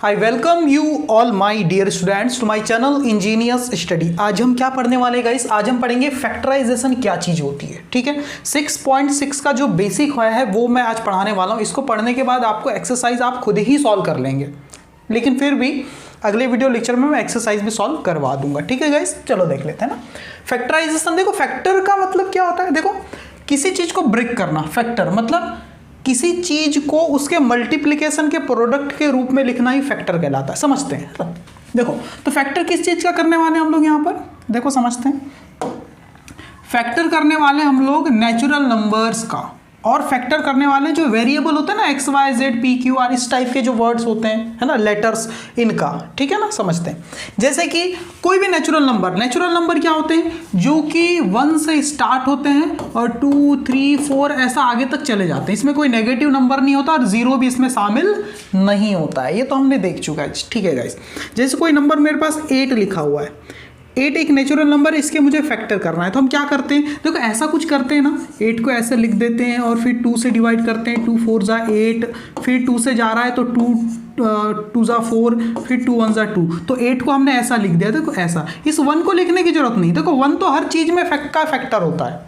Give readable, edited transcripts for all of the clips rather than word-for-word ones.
I welcome you all my dear students to my channel engineers study. आज हम क्या पढ़ने वाले हैं गाइस? आज हम पढ़ेंगे फैक्टराइजेशन क्या चीज़ होती है। ठीक है, 6.6 का जो बेसिक है वो मैं आज पढ़ाने वाला हूँ। इसको पढ़ने के बाद आपको एक्सरसाइज आप खुद ही सॉल्व कर लेंगे, लेकिन फिर भी अगले वीडियो लेक्चर में मैं एक्सरसाइज भी सॉल्व करवा दूंगा। ठीक है गाइस, चलो देख लेते हैं ना। फैक्टराइजेशन, देखो फैक्टर का मतलब क्या होता है। देखो किसी चीज़ को ब्रेक करना, फैक्टर मतलब किसी चीज को उसके मल्टीप्लिकेशन के प्रोडक्ट के रूप में लिखना ही फैक्टर कहलाता है। समझते हैं? देखो तो फैक्टर किस चीज का करने वाले हैं हम लोग यहाँ पर, देखो समझते हैं। फैक्टर करने वाले हम लोग नेचुरल नंबर्स का, और फैक्टर करने वाले जो वेरिएबल होते हैं ना, X Y Z P Q R, इस टाइप के जो वर्ड्स होते हैं, है ना, लेटर्स, इनका। ठीक है ना, समझते हैं। जैसे कि कोई भी नेचुरल नंबर क्या होते हैं? जो कि 1 से स्टार्ट होते हैं और 2, 3, 4 ऐसा आगे तक चले जाते हैं। इसमें कोई नेगेटिव नंबर नहीं होता और 0 भी इसमें शामिल नहीं होता है। ये तो हमने देख चुका है। ठीक है गाइस, जैसे कोई नंबर मेरे पास 8 लिखा हुआ है, 8 एक नेचुरल नंबर, इसके मुझे फैक्टर करना है। तो हम क्या करते हैं, देखो ऐसा कुछ करते हैं ना, 8 को ऐसे लिख देते हैं और फिर 2 से डिवाइड करते हैं। 2 4 जा 8, फिर 2 से जा रहा है तो 2 जा 4, फिर 2 1 जा 2। तो 8 को हमने ऐसा लिख दिया। देखो ऐसा, इस 1 को लिखने की जरूरत नहीं। देखो 1 तो हर चीज में फैक्टर होता है।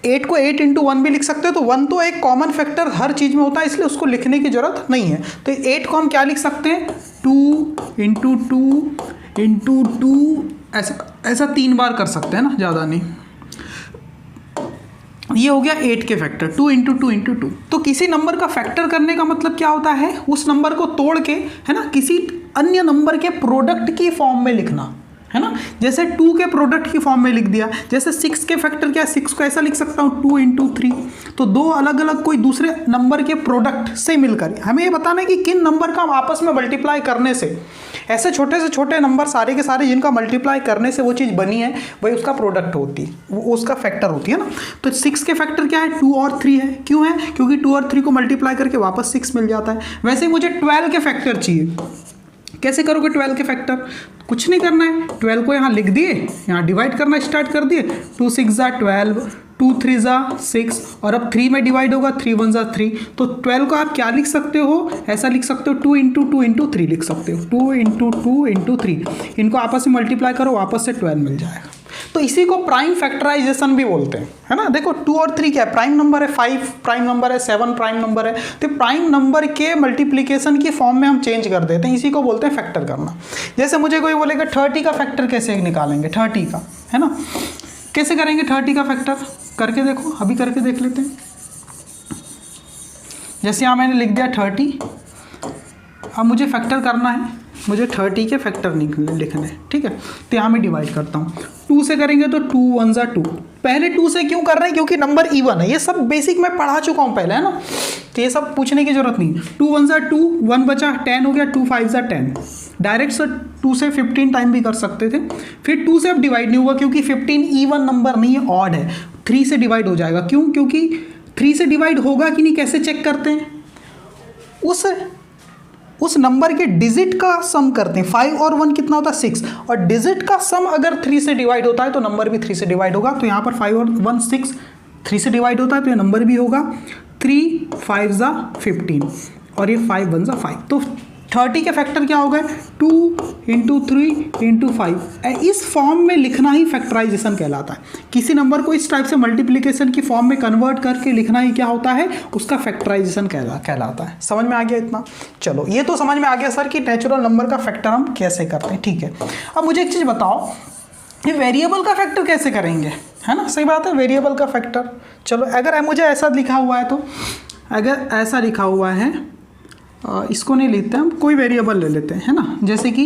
8 को 8 × 1 भी लिख सकते हो, तो 1 तो एक कॉमन फैक्टर हर चीज में होता है, इसलिए उसको लिखने की जरूरत नहीं है। तो 8 को हम क्या लिख सकते हैं? 2 × 2 × 2, ऐसा 3 बार कर सकते हैं ना, ज़्यादा नहीं। ये हो गया 8 के फैक्टर, 2 × 2 × 2। तो किसी नंबर का फैक्टर करने का मतलब क्या होता है? उस नंबर को तोड़ के, है ना, किसी अन्य नंबर के प्रोडक्ट की फॉर्म में लिखना, है ना। जैसे 2 के प्रोडक्ट की फॉर्म में लिख दिया। जैसे 6 के फैक्टर क्या है? 6 को ऐसा लिख सकता हूँ 2 × 3। तो दो अलग अलग कोई दूसरे नंबर के प्रोडक्ट से मिलकर हमें ये बताना है कि किन नंबर का आपस में मल्टीप्लाई करने से, ऐसे छोटे से छोटे नंबर सारे के सारे जिनका मल्टीप्लाई करने से वो चीज़ बनी है, वही उसका प्रोडक्ट होती है, वो उसका फैक्टर होती है ना। तो 6 के फैक्टर क्या है? 2 और 3 है। क्यों है? क्योंकि 2 और 3 को मल्टीप्लाई करके वापस 6 मिल जाता है। वैसे ही मुझे 12 के फैक्टर चाहिए। कैसे करोगे 12 के फैक्टर? कुछ नहीं करना है, 12 को यहाँ लिख दिए, यहाँ डिवाइड करना स्टार्ट कर दिए। 2 6 जा 12, 2 3 जा 6, और अब 3 में डिवाइड होगा, 3 1 जा 3। तो 12 को आप क्या लिख सकते हो? ऐसा लिख सकते हो 2 × 2 × 3 लिख सकते हो, 2 × 2 × 3। इनको आपस में मल्टीप्लाई करो, वापस से 12 मिल जाएगा। तो इसी को प्राइम फैक्टराइजेशन भी बोलते हैं, है ना। देखो 2 और 3 क्या है? प्राइम नंबर है, 5 प्राइम नंबर है, 7 प्राइम नंबर है। तो प्राइम नंबर के मल्टीप्लिकेशन की फॉर्म में हम चेंज कर देते हैं, इसी को बोलते हैं फैक्टर करना। जैसे मुझे कोई बोलेगा 30 का फैक्टर कैसे निकालेंगे? 30 का, है ना, कैसे करेंगे 30 का फैक्टर? करके देखो, अभी करके देख लेते हैं। जैसे यहाँ मैंने लिख दिया 30। अब मुझे फैक्टर करना है, मुझे 30 के फैक्टर लिखने हैं। ठीक है, तो यहाँ मैं डिवाइड करता हूँ। 2 से करेंगे तो 2 1 जा 2। पहले 2 से क्यों कर रहे हैं? क्योंकि नंबर इवन है। ये सब बेसिक मैं पढ़ा चुका हूँ पहले, है ना, तो ये सब पूछने की जरूरत नहीं। 2 1 जा 2, 1 बचा, 10 हो गया। 2 5 जा 10। डायरेक्ट से 2 से 15 टाइम भी कर सकते थे। फिर 2 से अब डिवाइड नहीं हुआ, क्योंकि 15 इवन नंबर नहीं है, ऑड है। 3 से डिवाइड हो जाएगा। क्यों? क्योंकि 3 से डिवाइड होगा कि नहीं, कैसे चेक करते हैं? उस नंबर के डिजिट का सम करते हैं। 5 और 1 कितना होता है? 6। और डिजिट का सम अगर 3 से डिवाइड होता है तो नंबर भी 3 से डिवाइड होगा। तो यहाँ पर 5 और 1 6, 3 से डिवाइड होता है तो ये नंबर भी होगा 3 5 जा 15, और ये 5 1 जा 5। तो 30 के फैक्टर क्या हो गए? 2 × 3 × 5। इस फॉर्म में लिखना ही फैक्टराइजेशन कहलाता है। किसी नंबर को इस टाइप से मल्टीप्लिकेशन की फॉर्म में कन्वर्ट करके लिखना ही क्या होता है? उसका फैक्टराइजेशन कहलाता है। समझ में आ गया इतना? चलो, ये तो समझ में आ गया सर कि नेचुरल नंबर का फैक्टर हम कैसे करते हैं। ठीक है, अब मुझे एक चीज़ बताओ, ये वेरिएबल का फैक्टर कैसे करेंगे, है ना। सही बात है, वेरिएबल का फैक्टर। चलो, अगर मुझे ऐसा लिखा हुआ है, तो अगर ऐसा लिखा हुआ है, इसको नहीं लेते हम, कोई वेरिएबल ले लेते हैं, है ना। जैसे कि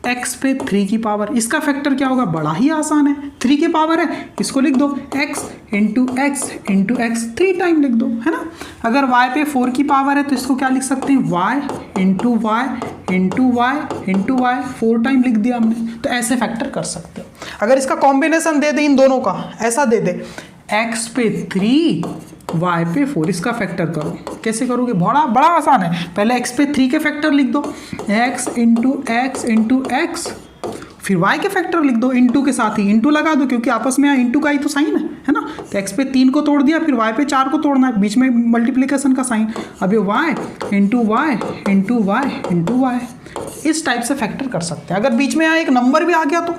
x पे 3 की पावर, इसका फैक्टर क्या होगा? बड़ा ही आसान है, 3 की पावर है, इसको लिख दो x × x × x 3 टाइम लिख दो, है ना। अगर y पे 4 की पावर है तो इसको क्या लिख सकते हैं? y × y × y × y 4 time लिख दिया हमने। तो ऐसे फैक्टर कर सकते हो। अगर इसका कॉम्बिनेशन दे दे इन दोनों का, ऐसा दे दे x पे 3 y पे 4, इसका फैक्टर करो। कैसे करोगे? बड़ा आसान है। पहले x पे 3 के फैक्टर लिख दो, x × x × x फिर y के फैक्टर लिख दो, इंटू के साथ ही इंटू लगा दो क्योंकि आपस में यहाँ इंटू का ही तो साइन है ना। तो x पे 3 को तोड़ दिया, फिर y पे 4 को तोड़ना है, बीच में मल्टीप्लिकेशन का साइन। अब ये y into Y into Y into Y, इस टाइप से फैक्टर कर सकते हैं। अगर बीच में यहाँ एक नंबर भी आ गया तो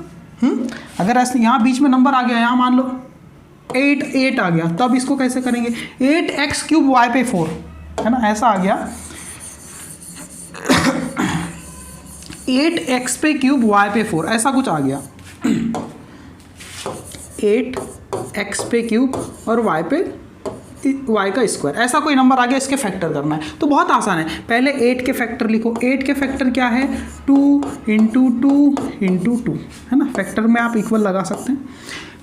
अगर ऐसे यहाँ बीच में नंबर आ गया, यहाँ मान लो 8 आ गया, तब इसको कैसे करेंगे, 8x क्यूब y पे 4 है ना, ऐसा आ गया 8x पे क्यूब y पे 4, ऐसा कुछ आ गया 8x पे क्यूब और y पे y का स्क्वायर, ऐसा कोई नंबर आ गया, इसके फैक्टर करना है। तो बहुत आसान है, पहले 8 के फैक्टर लिखो। 8 के फैक्टर क्या है, 2 इंटू 2 इंटू 2 है ना, फैक्टर में आप इक्वल लगा सकते हैं।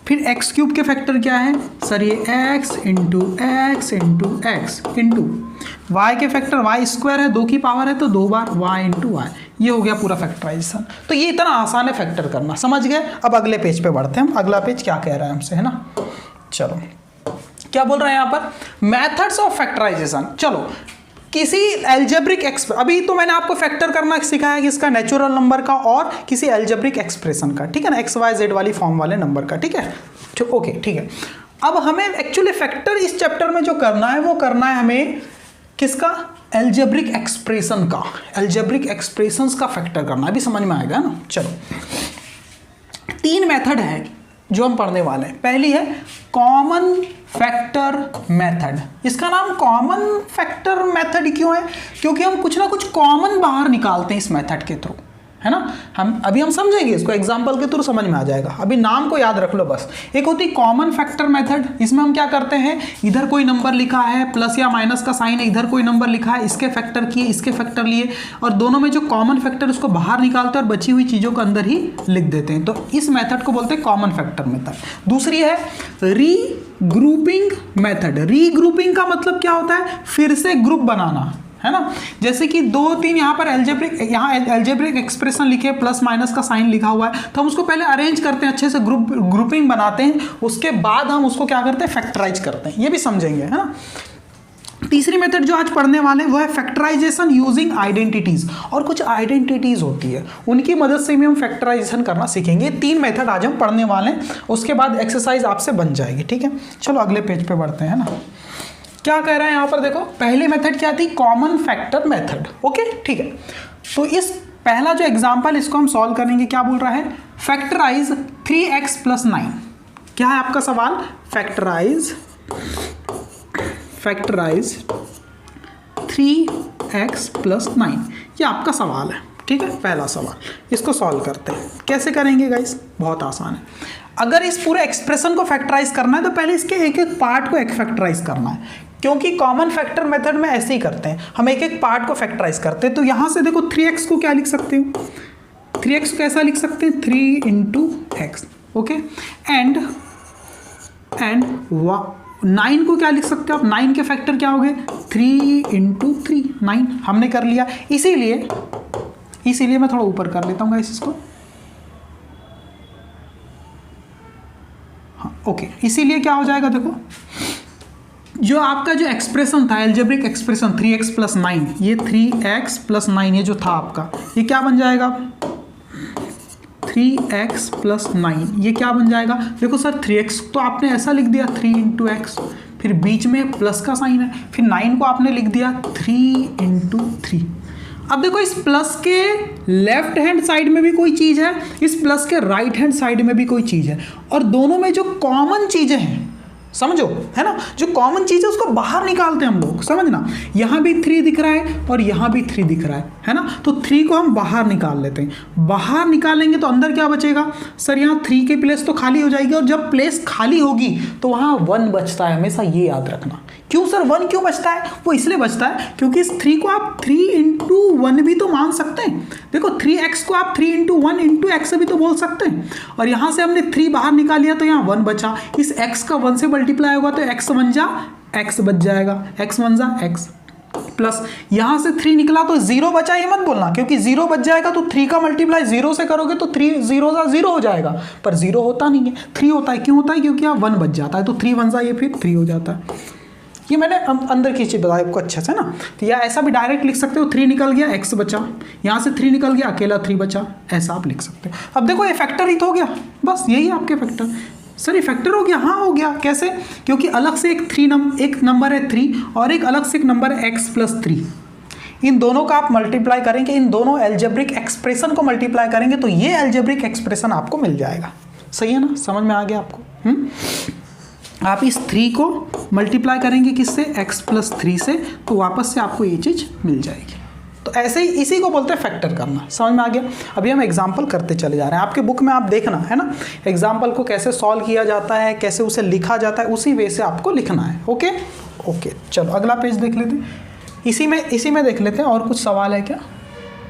फिर x क्यूब के फैक्टर क्या है सर, ये x into x into x into y के फैक्टर y स्क्वायर है, 2 की पावर है तो 2 बार y इंटू वाई, ये हो गया पूरा फैक्टराइजेशन। तो ये इतना आसान है फैक्टर करना, समझ गए। अब अगले पेज पे बढ़ते हैं हम, अगला पेज क्या कह रहा है हमसे, है ना। चलो क्या बोल रहे हैं यहाँ पर, मेथड्स ऑफ फैक्टराइजेशन। चलो किसी एल्जेब्रिक अभी तो मैंने आपको फैक्टर करना सिखाया कि इसका नेचुरल नंबर का और किसी एल्जेब्रिक एक्सप्रेशन का, ठीक है ना, एक्स वाई जेड वाली फॉर्म वाले नंबर का, ठीक है, ओके ठीक है। अब हमें एक्चुअली फैक्टर इस चैप्टर में जो करना है वो करना है हमें किसका, एल्जेब्रिक एक्सप्रेशन का, एल्जेब्रिक एक्सप्रेशंस का फैक्टर करना, अभी समझ में आएगा ना। चलो 3 मेथड है जो हम पढ़ने वाले हैं। पहली है कॉमन फैक्टर मेथड। इसका नाम कॉमन फैक्टर मेथड क्यों है, क्योंकि हम कुछ ना कुछ कॉमन बाहर निकालते हैं इस मेथड के थ्रू, है ना। हम समझेंगे इसको, एग्जांपल के थ्रू समझ में आ जाएगा, अभी नाम को याद रख लो बस। एक होती कॉमन फैक्टर मेथड, इसमें हम क्या करते हैं, इधर कोई नंबर लिखा है प्लस या माइनस का साइन है, इधर कोई नंबर लिखा है, इसके फैक्टर किए इसके फैक्टर लिए, और दोनों में जो कॉमन फैक्टर उसको बाहर निकालते हैं और बची हुई चीज़ों को अंदर ही लिख देते हैं। तो इस मेथड को बोलते हैं कॉमन फैक्टर मेथड। दूसरी है रीग्रुपिंग मेथड। रीग्रुपिंग का मतलब क्या होता है, फिर से ग्रुप बनाना, है ना। जैसे कि 2-3 यहाँ पर एल्जेब्रिक एक्सप्रेशन लिखे, प्लस माइनस का साइन लिखा हुआ है, तो हम उसको पहले अरेंज करते हैं, अच्छे से ग्रुपिंग बनाते हैं, उसके बाद हम उसको क्या करते हैं, फैक्टराइज करते हैं, ये भी समझेंगे, है ना। तीसरी मेथड जो आज पढ़ने वाले हैं वो है फैक्टराइजेशन यूजिंग आइडेंटिटीज। और कुछ आइडेंटिटीज होती है, उनकी मदद से भी हम फैक्टराइजेशन करना सीखेंगे। 3 मेथड आज हम पढ़ने वाले हैं, उसके बाद एक्सरसाइज आपसे बन जाएगी, ठीक है। चलो अगले पेज पे बढ़ते हैं ना। क्या कह रहा है यहाँ पर देखो, पहली मेथड क्या थी, कॉमन फैक्टर मेथड, ओके ठीक है। तो इस पहला जो एग्जांपल इसको हम सॉल्व करेंगे, क्या बोल रहा है, फैक्टराइज 3x + 9। क्या है आपका सवाल, फैक्टराइज 3x + 9, ये आपका सवाल है, ठीक है। पहला सवाल, इसको सॉल्व करते हैं। कैसे करेंगे गाइस, बहुत आसान है। अगर इस पूरे एक्सप्रेशन को फैक्टराइज करना है तो पहले इसके एक एक पार्ट को फैक्टराइज करना है, क्योंकि कॉमन फैक्टर मेथड में ऐसे ही करते हैं, हम एक एक पार्ट को फैक्टराइज करते हैं। तो यहां से देखो 3x को क्या लिख सकते हो, 3x को कैसा लिख सकते हैं, 3 × x, ओके। एंड 9 को क्या लिख सकते हो आप, 9 के फैक्टर क्या हो गए, 3 × 3, 9 हमने कर लिया। इसीलिए मैं थोड़ा ऊपर कर लेता हूँ गाइस इसको, हाँ ओके। इसीलिए क्या हो जाएगा, देखो जो आपका जो एक्सप्रेशन था, एल्जेब्रिक एक्सप्रेशन 3x + 9, ये 3x + 9 ये जो था आपका, ये क्या बन जाएगा, 3x + 9, ये क्या बन जाएगा, देखो सर 3x तो आपने ऐसा लिख दिया 3 × x, फिर बीच में प्लस का साइन है, फिर 9 को आपने लिख दिया 3 × 3। अब देखो इस प्लस के लेफ्ट हैंड साइड में भी कोई चीज़ है, इस प्लस के राइट हैंड साइड में भी कोई चीज़ है, और दोनों में जो कॉमन चीज़ें हैं, समझो, है ना, जो कॉमन चीज़ है उसको बाहर निकालते हैं हम लोग, समझना। यहाँ भी 3 दिख रहा है और यहाँ भी 3 दिख रहा है ना। तो 3 को हम बाहर निकाल लेते हैं, बाहर निकालेंगे तो अंदर क्या बचेगा सर, यहाँ 3 की प्लेस तो खाली हो जाएगी, और जब प्लेस खाली होगी तो वहाँ 1 बचता है, हमेशा ये याद रखना। क्यों सर 1 क्यों बचता है, वो इसलिए बचता है क्योंकि इस 3 को आप 3 × 1 भी तो मान सकते हैं। देखो 3x को आप 3 × 1 × x भी तो बोल सकते हैं, और यहाँ से हमने 3 बाहर निकाल लिया तो यहाँ 1 बचा, इस x का 1 से मल्टीप्लाई होगा तो x बन जा x बच जाएगा, x बन जा x, प्लस यहाँ से 3 निकला तो 0 बचा, ये मत बोलना, क्योंकि 0 बच जाएगा तो 3 का मल्टीप्लाई 0 से करोगे तो 3 0 सा 0 हो जाएगा, पर 0 होता नहीं है, 3 होता है। क्यों होता है, क्योंकि यहाँ 1 बच जाता है, तो 3 1 सा ये फिर 3 हो जाता है। ये मैंने अंदर की चीज़ बताई आपको अच्छे से ना। तो या ऐसा भी डायरेक्ट लिख सकते हो, 3 निकल गया x बचा, यहाँ से 3 निकल गया अकेला 3 बचा, ऐसा आप लिख सकते हो। अब देखो ये फैक्टर ही तो हो गया, बस यही आपके फैक्टर। सर ये फैक्टर हो गया, हाँ हो गया। कैसे? क्योंकि अलग से एक नंबर है 3 और एक अलग से एक नंबर है x + 3। इन दोनों का आप मल्टीप्लाई करेंगे, इन दोनों एल्जेब्रिक एक्सप्रेशन को मल्टीप्लाई करेंगे तो ये एल्जेब्रिक एक्सप्रेशन आपको मिल जाएगा। सही है ना, समझ में आ गया आपको? आप इस 3 को मल्टीप्लाई करेंगे किससे? x + 3 से, तो वापस से आपको ये चीज़ मिल जाएगी। तो ऐसे ही इसी को बोलते हैं फैक्टर करना। समझ में आ गया? अभी हम एग्जाम्पल करते चले जा रहे हैं, आपके बुक में आप देखना है ना एग्जाम्पल को कैसे सॉल्व किया जाता है, कैसे उसे लिखा जाता है, उसी वे से आपको लिखना है। ओके ओके, चलो अगला पेज देख लेते हैं। इसी में देख लेते हैं और कुछ सवाल है क्या?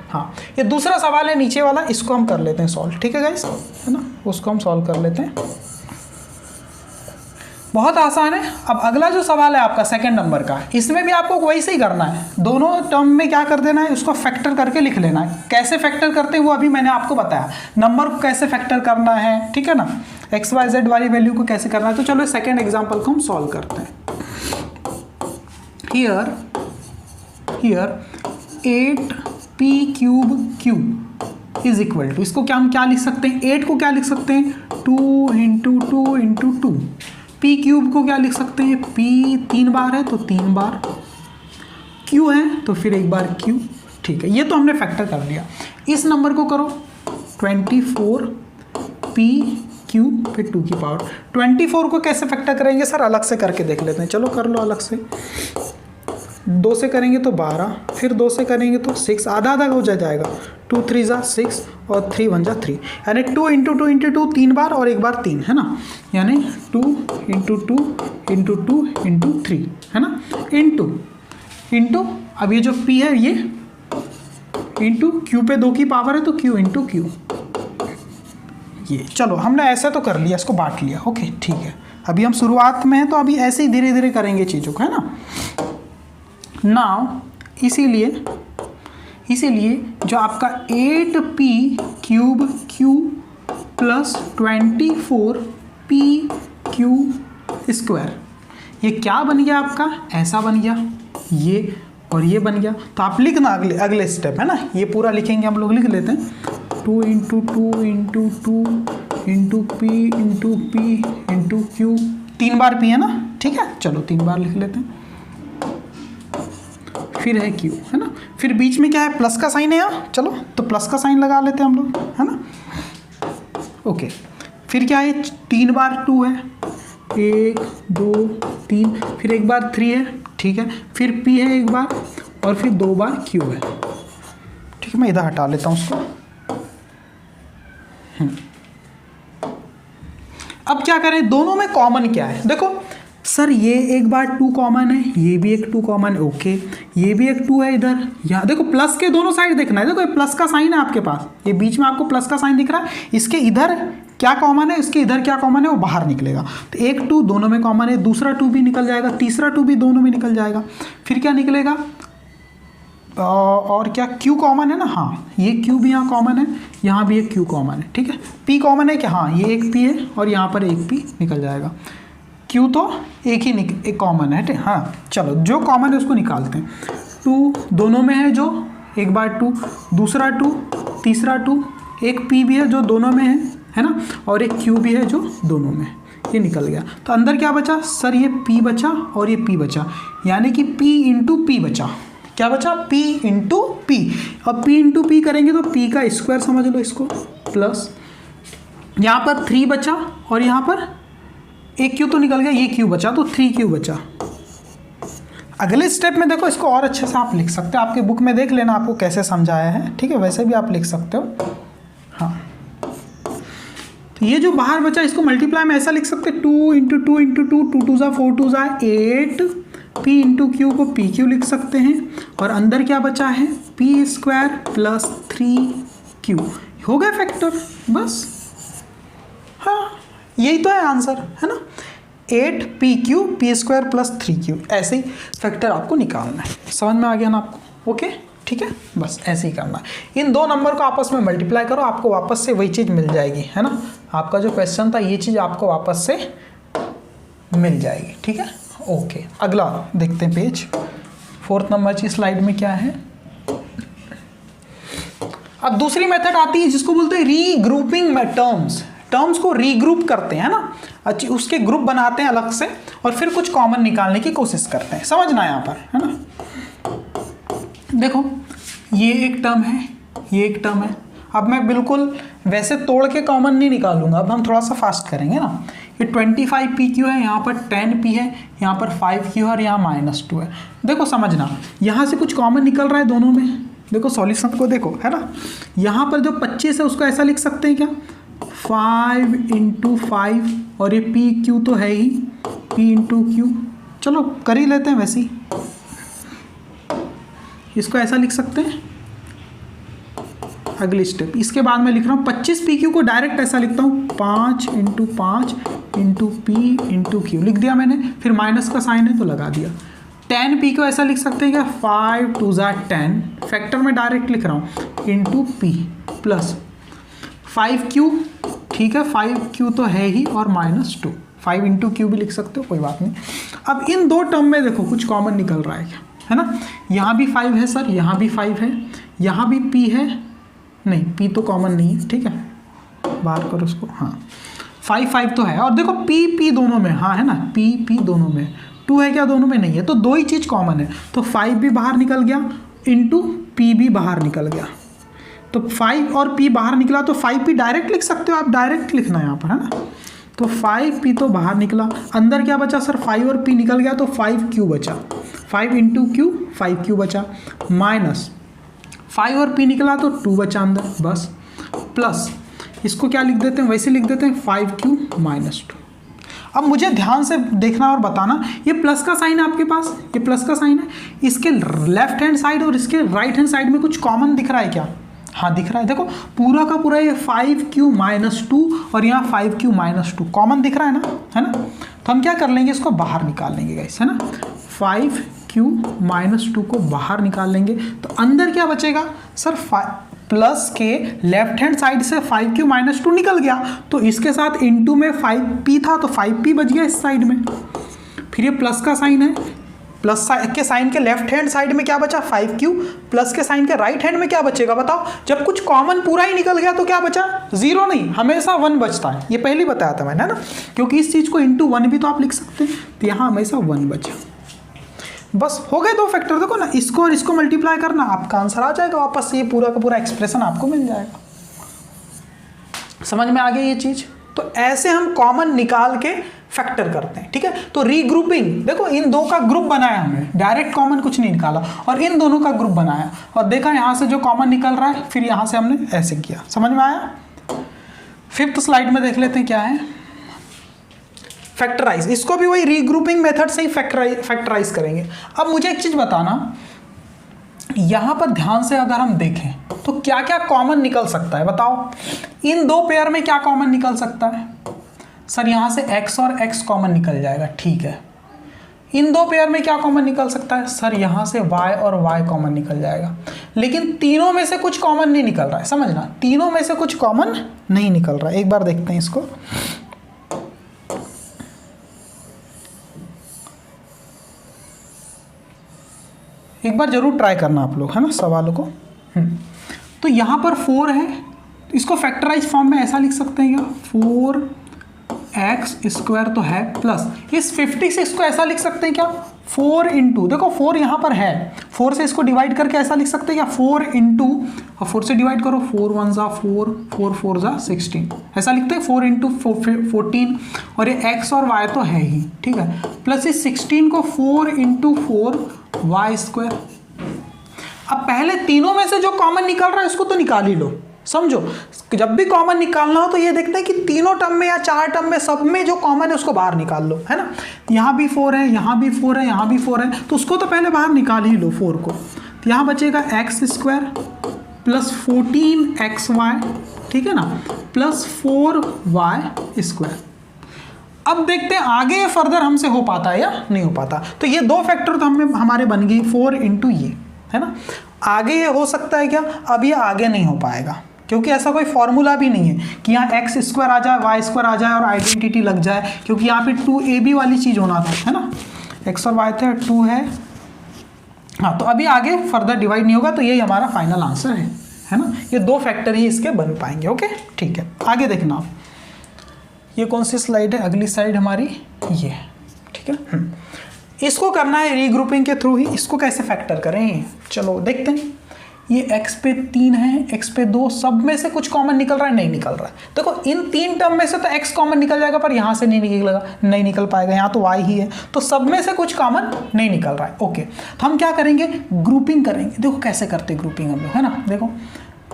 हाँ, ये दूसरा सवाल है नीचे वाला, इसको हम कर लेते हैं सॉल्व। ठीक है गाइस, है ना, उसको हम सॉल्व कर लेते हैं। बहुत आसान है। अब अगला जो सवाल है आपका सेकंड नंबर का, इसमें भी आपको वैसे ही करना है। दोनों टर्म में क्या कर देना है, उसको फैक्टर करके लिख लेना है। कैसे फैक्टर करते हैं वो अभी मैंने आपको बताया, नंबर को कैसे फैक्टर करना है, ठीक है ना, एक्स वाई जेड वाली वैल्यू को कैसे करना है। तो चलो सेकेंड एग्जाम्पल को हम सॉल्व करते हैं। Here 8p³ is equal to, इसको क्या हम क्या लिख सकते हैं, 8 को क्या लिख सकते हैं, 2 × 2 × 2। p³ को क्या लिख सकते हैं, p 3 बार है तो 3 बार, q है तो फिर एक बार q। ठीक है, ये तो हमने फैक्टर कर लिया। इस नंबर को करो 24p³ फिर 2 की पावर। 24 को कैसे फैक्टर करेंगे सर, अलग से करके देख लेते हैं। चलो कर लो अलग से। 2 से करेंगे तो 12, फिर 2 से करेंगे तो 6, आधा आधा हो जाएगा। 2 × 3 = 6 और 3 × 1 = 3, यानी 2 × 2 × 2 3 बार और एक बार 3, है ना, यानी 2 × 2 × 2 × 3, है ना, इंटू अब ये जो p है ये इंटू q पे 2 की पावर है तो q × q। ये चलो हमने ऐसा तो कर लिया, इसको बांट लिया। ओके ठीक है, अभी हम शुरुआत में हैं तो अभी ऐसे ही धीरे धीरे करेंगे चीज़ों को, है ना। नाउ इसीलिए जो आपका 8p³ q + 24p² ये क्या बन गया आपका, ऐसा बन गया, ये और ये बन गया। तो आप लिखना अगले स्टेप, है ना, ये पूरा लिखेंगे हम लोग, लिख लेते हैं 2 × 2 × 2 × p × q, 3 बार p है ना, ठीक है, चलो 3 बार लिख लेते हैं। फिर है q, है ना, फिर बीच में क्या है, प्लस का साइन है यहाँ, चलो तो प्लस का साइन लगा लेते हैं हम लोग, है ना। ओके, फिर क्या है, 3 बार 2 है, 1 2 3, फिर एक बार 3 है, ठीक है, फिर p है एक बार और फिर 2 बार q है। ठीक है, मैं इधर हटा लेता हूँ उसको। अब क्या करें, दोनों में कॉमन क्या है, देखो सर ये एक बार 2 कॉमन है, ये भी एक 2 कॉमन है, ओके, ये भी एक 2 है इधर, यहाँ देखो प्लस के दोनों साइड देखना है। देखो ये प्लस का साइन है आपके पास, ये बीच में आपको प्लस का साइन दिख रहा है, इसके इधर क्या कॉमन है, इसके इधर क्या कॉमन है, वो बाहर निकलेगा। तो एक 2 दोनों में कॉमन है, दूसरा 2 भी निकल जाएगा, तीसरा 2 भी दोनों में निकल जाएगा। फिर क्या निकलेगा, और क्या q कॉमन है ना, हाँ ये q भी यहाँ कॉमन है, यहाँ भी एक q कॉमन है, ठीक है। p कॉमन है क्या, हाँ ये एक p है और यहाँ पर एक p निकल जाएगा। q तो एक कॉमन है, ठीक, हाँ चलो जो कॉमन है उसको निकालते हैं। 2 दोनों में है, जो एक बार 2, दूसरा 2, तीसरा 2, एक p भी है जो दोनों में है ना, और एक q भी है जो दोनों में, ये निकल गया। तो अंदर क्या बचा सर, ये p बचा और ये p बचा, यानी कि p × p बचा। क्या बचा, p × p। अब p × p करेंगे तो p का स्क्वायर समझ लो इसको, प्लस यहाँ पर 3 बचा और यहाँ पर एक q तो निकल गया, ये q बचा तो 3q बचा। अगले स्टेप में देखो, इसको और अच्छे से आप लिख सकते हो, आपके बुक में देख लेना आपको कैसे समझाया है, ठीक है, वैसे भी आप लिख सकते हो। हाँ, तो ये जो बाहर बचा इसको मल्टीप्लाई में ऐसा लिख सकते हैं, 2 × 2 × 2, 2 2 = 4 2 = 8, p × q को pq लिख सकते हैं, और अंदर क्या बचा है, p² + 3q, हो गया फैक्टर, बस। हाँ यही तो है आंसर, है ना, 8p³ p² + 3q, ऐसे ही फैक्टर आपको निकालना है। समझ में आ गया ना आपको, ओके ठीक है, बस ऐसे ही करना है। इन दो नंबर को आपस में मल्टीप्लाई करो, आपको वापस से वही चीज़ मिल जाएगी, है ना, आपका जो क्वेश्चन था ये चीज़ आपको वापस से मिल जाएगी, ठीक है, ओके, अगला देखते हैं पेज। 4th नंबर की स्लाइड में क्या है। अब दूसरी मेथड आती है जिसको बोलते हैं रीग्रुपिंग में टर्म्स को रीग्रुप करते हैं ना, अच्छी उसके ग्रुप बनाते हैं अलग से और फिर कुछ कॉमन निकालने की कोशिश करते हैं। समझना यहाँ पर, है ना। देखो ये एक टर्म है, ये एक टर्म है। अब मैं बिल्कुल वैसे तोड़ के कॉमन नहीं निकालूंगा, अब हम थोड़ा सा फास्ट करेंगे ना। ये 25PQ है, यहाँ पर 10P है, यहाँ पर 5Q है और यहाँ -2 है। देखो समझना, यहाँ से कुछ कॉमन निकल रहा है दोनों में। देखो सॉल्यूशन को देखो, है ना। यहाँ पर जो 25 है उसको ऐसा लिख सकते हैं क्या, 5 × 5 और ये PQ तो है ही, P × Q। चलो कर ही लेते हैं वैसे ही, इसको ऐसा लिख सकते हैं। अगली स्टेप, इसके बाद मैं लिख रहा हूँ 25PQ को डायरेक्ट ऐसा लिखता हूँ, 5 × 5 × P × Q लिख दिया मैंने, फिर माइनस का साइन है तो लगा दिया। 10P को ऐसा लिख सकते हैं क्या, 5 × 2 = 10, फैक्टर में डायरेक्ट लिख रहा हूँ, × P प्लस 5Q, ठीक है 5Q तो है ही और -2, 5 × Q भी लिख सकते हो, कोई बात नहीं। अब इन दो टर्म में देखो कुछ कॉमन निकल रहा है क्या, है ना। यहाँ भी 5 है सर, यहाँ भी 5 है, यहाँ भी P है, नहीं P तो कॉमन नहीं है, ठीक है बाहर करो उसको। हाँ 5 तो है, और देखो P दोनों में, हाँ है ना, P दोनों में, 2 है क्या दोनों में, नहीं है, तो दो ही चीज़ कॉमन है। तो 5 भी बाहर निकल गया, × P भी बाहर निकल गया। तो 5 और P बाहर निकला तो 5P डायरेक्ट लिख सकते हो आप, डायरेक्ट लिखना यहाँ पर, है ना। तो 5P तो बाहर निकला, अंदर क्या बचा सर, 5 और P निकल गया तो 5Q बचा, 5 × Q 5Q बचा, माइनस 5 और P निकला तो 2 बचा अंदर, बस, प्लस इसको क्या लिख देते हैं, वैसे लिख देते हैं 5Q -2। अब मुझे ध्यान से देखना और बताना, ये प्लस का साइन है आपके पास, ये प्लस का साइन है, इसके लेफ्ट हैंड साइड और इसके राइट हैंड साइड में कुछ कॉमन दिख रहा है क्या, हाँ दिख रहा है। देखो पूरा का पूरा ये 5Q -2 और यहाँ 5Q -2 कॉमन दिख रहा है ना, है ना। तो हम क्या कर लेंगे, इसको बाहर निकाल लेंगे गाइस, है ना। 5Q -2 को बाहर निकाल लेंगे तो अंदर क्या बचेगा सर, प्लस के लेफ्ट हैंड साइड से 5Q -2 निकल गया, तो इसके साथ × में 5P था तो 5P बच गया इस साइड में। फिर ये प्लस का साइन है, प्लस के साइन के लेफ्ट हैंड साइड में क्या बचा, 5Q, प्लस के साइन के राइट हैंड में क्या बचेगा बताओ। जब कुछ कॉमन पूरा ही निकल गया तो क्या बचा, 0 नहीं, हमेशा 1 बचता है, ये पहले बताया था मैंने, है ना। क्योंकि इस चीज़ को × 1 भी तो आप लिख सकते हैं, तो यहाँ हमेशा 1 बचा। बस हो गए दो फैक्टर। देखो ना, इसको और इसको मल्टीप्लाई करना, आपका आंसर आ जाएगा वापस, ये पूरा का पूरा एक्सप्रेशन आपको मिल जाएगा। समझ में आ गई ये चीज़। तो ऐसे हम कॉमन निकाल के फैक्टर करते हैं, ठीक है। तो रीग्रुपिंग, देखो इन दो का ग्रुप बनाया हमने, डायरेक्ट कॉमन कुछ नहीं निकाला, और इन दोनों का ग्रुप बनाया और देखा यहाँ से जो कॉमन निकल रहा है, फिर यहाँ से हमने ऐसे किया। समझ में आया। 5th स्लाइड में देख लेते हैं क्या है, फैक्टराइज। इसको भी वही रीग्रुपिंग मेथड से ही फैक्टराइज करेंगे। अब मुझे एक चीज़ बताना, यहाँ पर ध्यान से अगर हम देखें तो क्या क्या कॉमन निकल सकता है बताओ। इन दो पेयर में क्या कॉमन निकल सकता है सर, यहाँ से x और x कॉमन निकल जाएगा, ठीक है। इन दो पेयर में क्या कॉमन निकल सकता है सर, यहाँ से y और y कॉमन निकल जाएगा। लेकिन तीनों में से कुछ कॉमन नहीं निकल रहा है, समझना, तीनों में से कुछ कॉमन नहीं निकल रहा है। एक बार देखते हैं इसको, एक बार जरूर ट्राई करना आप लोग, है ना, सवालों को। तो यहाँ पर 4 है, इसको फैक्टराइज फॉर्म में ऐसा लिख सकते हैं क्या, 4x² तो है, प्लस इस 56 को ऐसा लिख सकते हैं क्या, 4 × देखो 4 यहाँ पर है, 4 से इसको डिवाइड करके ऐसा लिख सकते हैं क्या, 4 × और 4 से डिवाइड करो, 4 × 1 = 4, 4 × 4 = 16, ऐसा लिखते हैं 4 × 14। और ये x और y तो है ही, ठीक है, प्लस इस 16 को 4 × 4 y²। अब पहले तीनों में से जो कॉमन निकल रहा है उसको तो निकाल ही लो। समझो, जब भी कॉमन निकालना हो तो ये देखते हैं कि तीनों टर्म में या 4 टर्म में सब में जो कॉमन है उसको बाहर निकाल लो, है ना। यहाँ भी 4 है, यहाँ भी 4 है, यहाँ भी 4 है, तो उसको तो पहले बाहर निकाल ही लो 4 को। तो यहाँ बचेगा x² प्लस 14xy, ठीक है ना, प्लस 4y²। अब देखते हैं आगे ये फर्दर हमसे हो पाता है या नहीं हो पाता। तो ये दो फैक्टर तो हमारे बन गए, 4 × ये, है ना। आगे ये हो सकता है क्या, अब ये आगे नहीं हो पाएगा, क्योंकि ऐसा कोई फॉर्मूला भी नहीं है कि यहाँ x² आ जाए, y² आ जाए और आइडेंटिटी लग जाए, क्योंकि यहाँ पे 2ab वाली चीज़ होना था, है ना। एक्स और वाई थे, 2 है। हाँ, तो अभी आगे फर्दर डिवाइड नहीं होगा, तो यही हमारा फाइनल आंसर है ना। ये 2 फैक्टर ही इसके बन पाएंगे। ओके, ठीक है, आगे देखना आप। ये कौन सी स्लाइड है? अगली स्लाइड हमारी ये, ठीक है। इसको करना है रीग्रुपिंग के थ्रू ही। इसको कैसे फैक्टर करें, चलो देखते हैं। ये x पे 3 है, x पे 2, सब में से कुछ कॉमन निकल रहा है? नहीं निकल रहा है। देखो इन 3 टर्म में से तो x कॉमन निकल जाएगा, पर यहाँ से नहीं निकल पाएगा, यहाँ तो y ही है, तो सब में से कुछ कॉमन नहीं निकल रहा है। ओके, तो हम क्या करेंगे? ग्रुपिंग करेंगे। देखो कैसे करते ग्रुपिंग हम लोग, है ना। देखो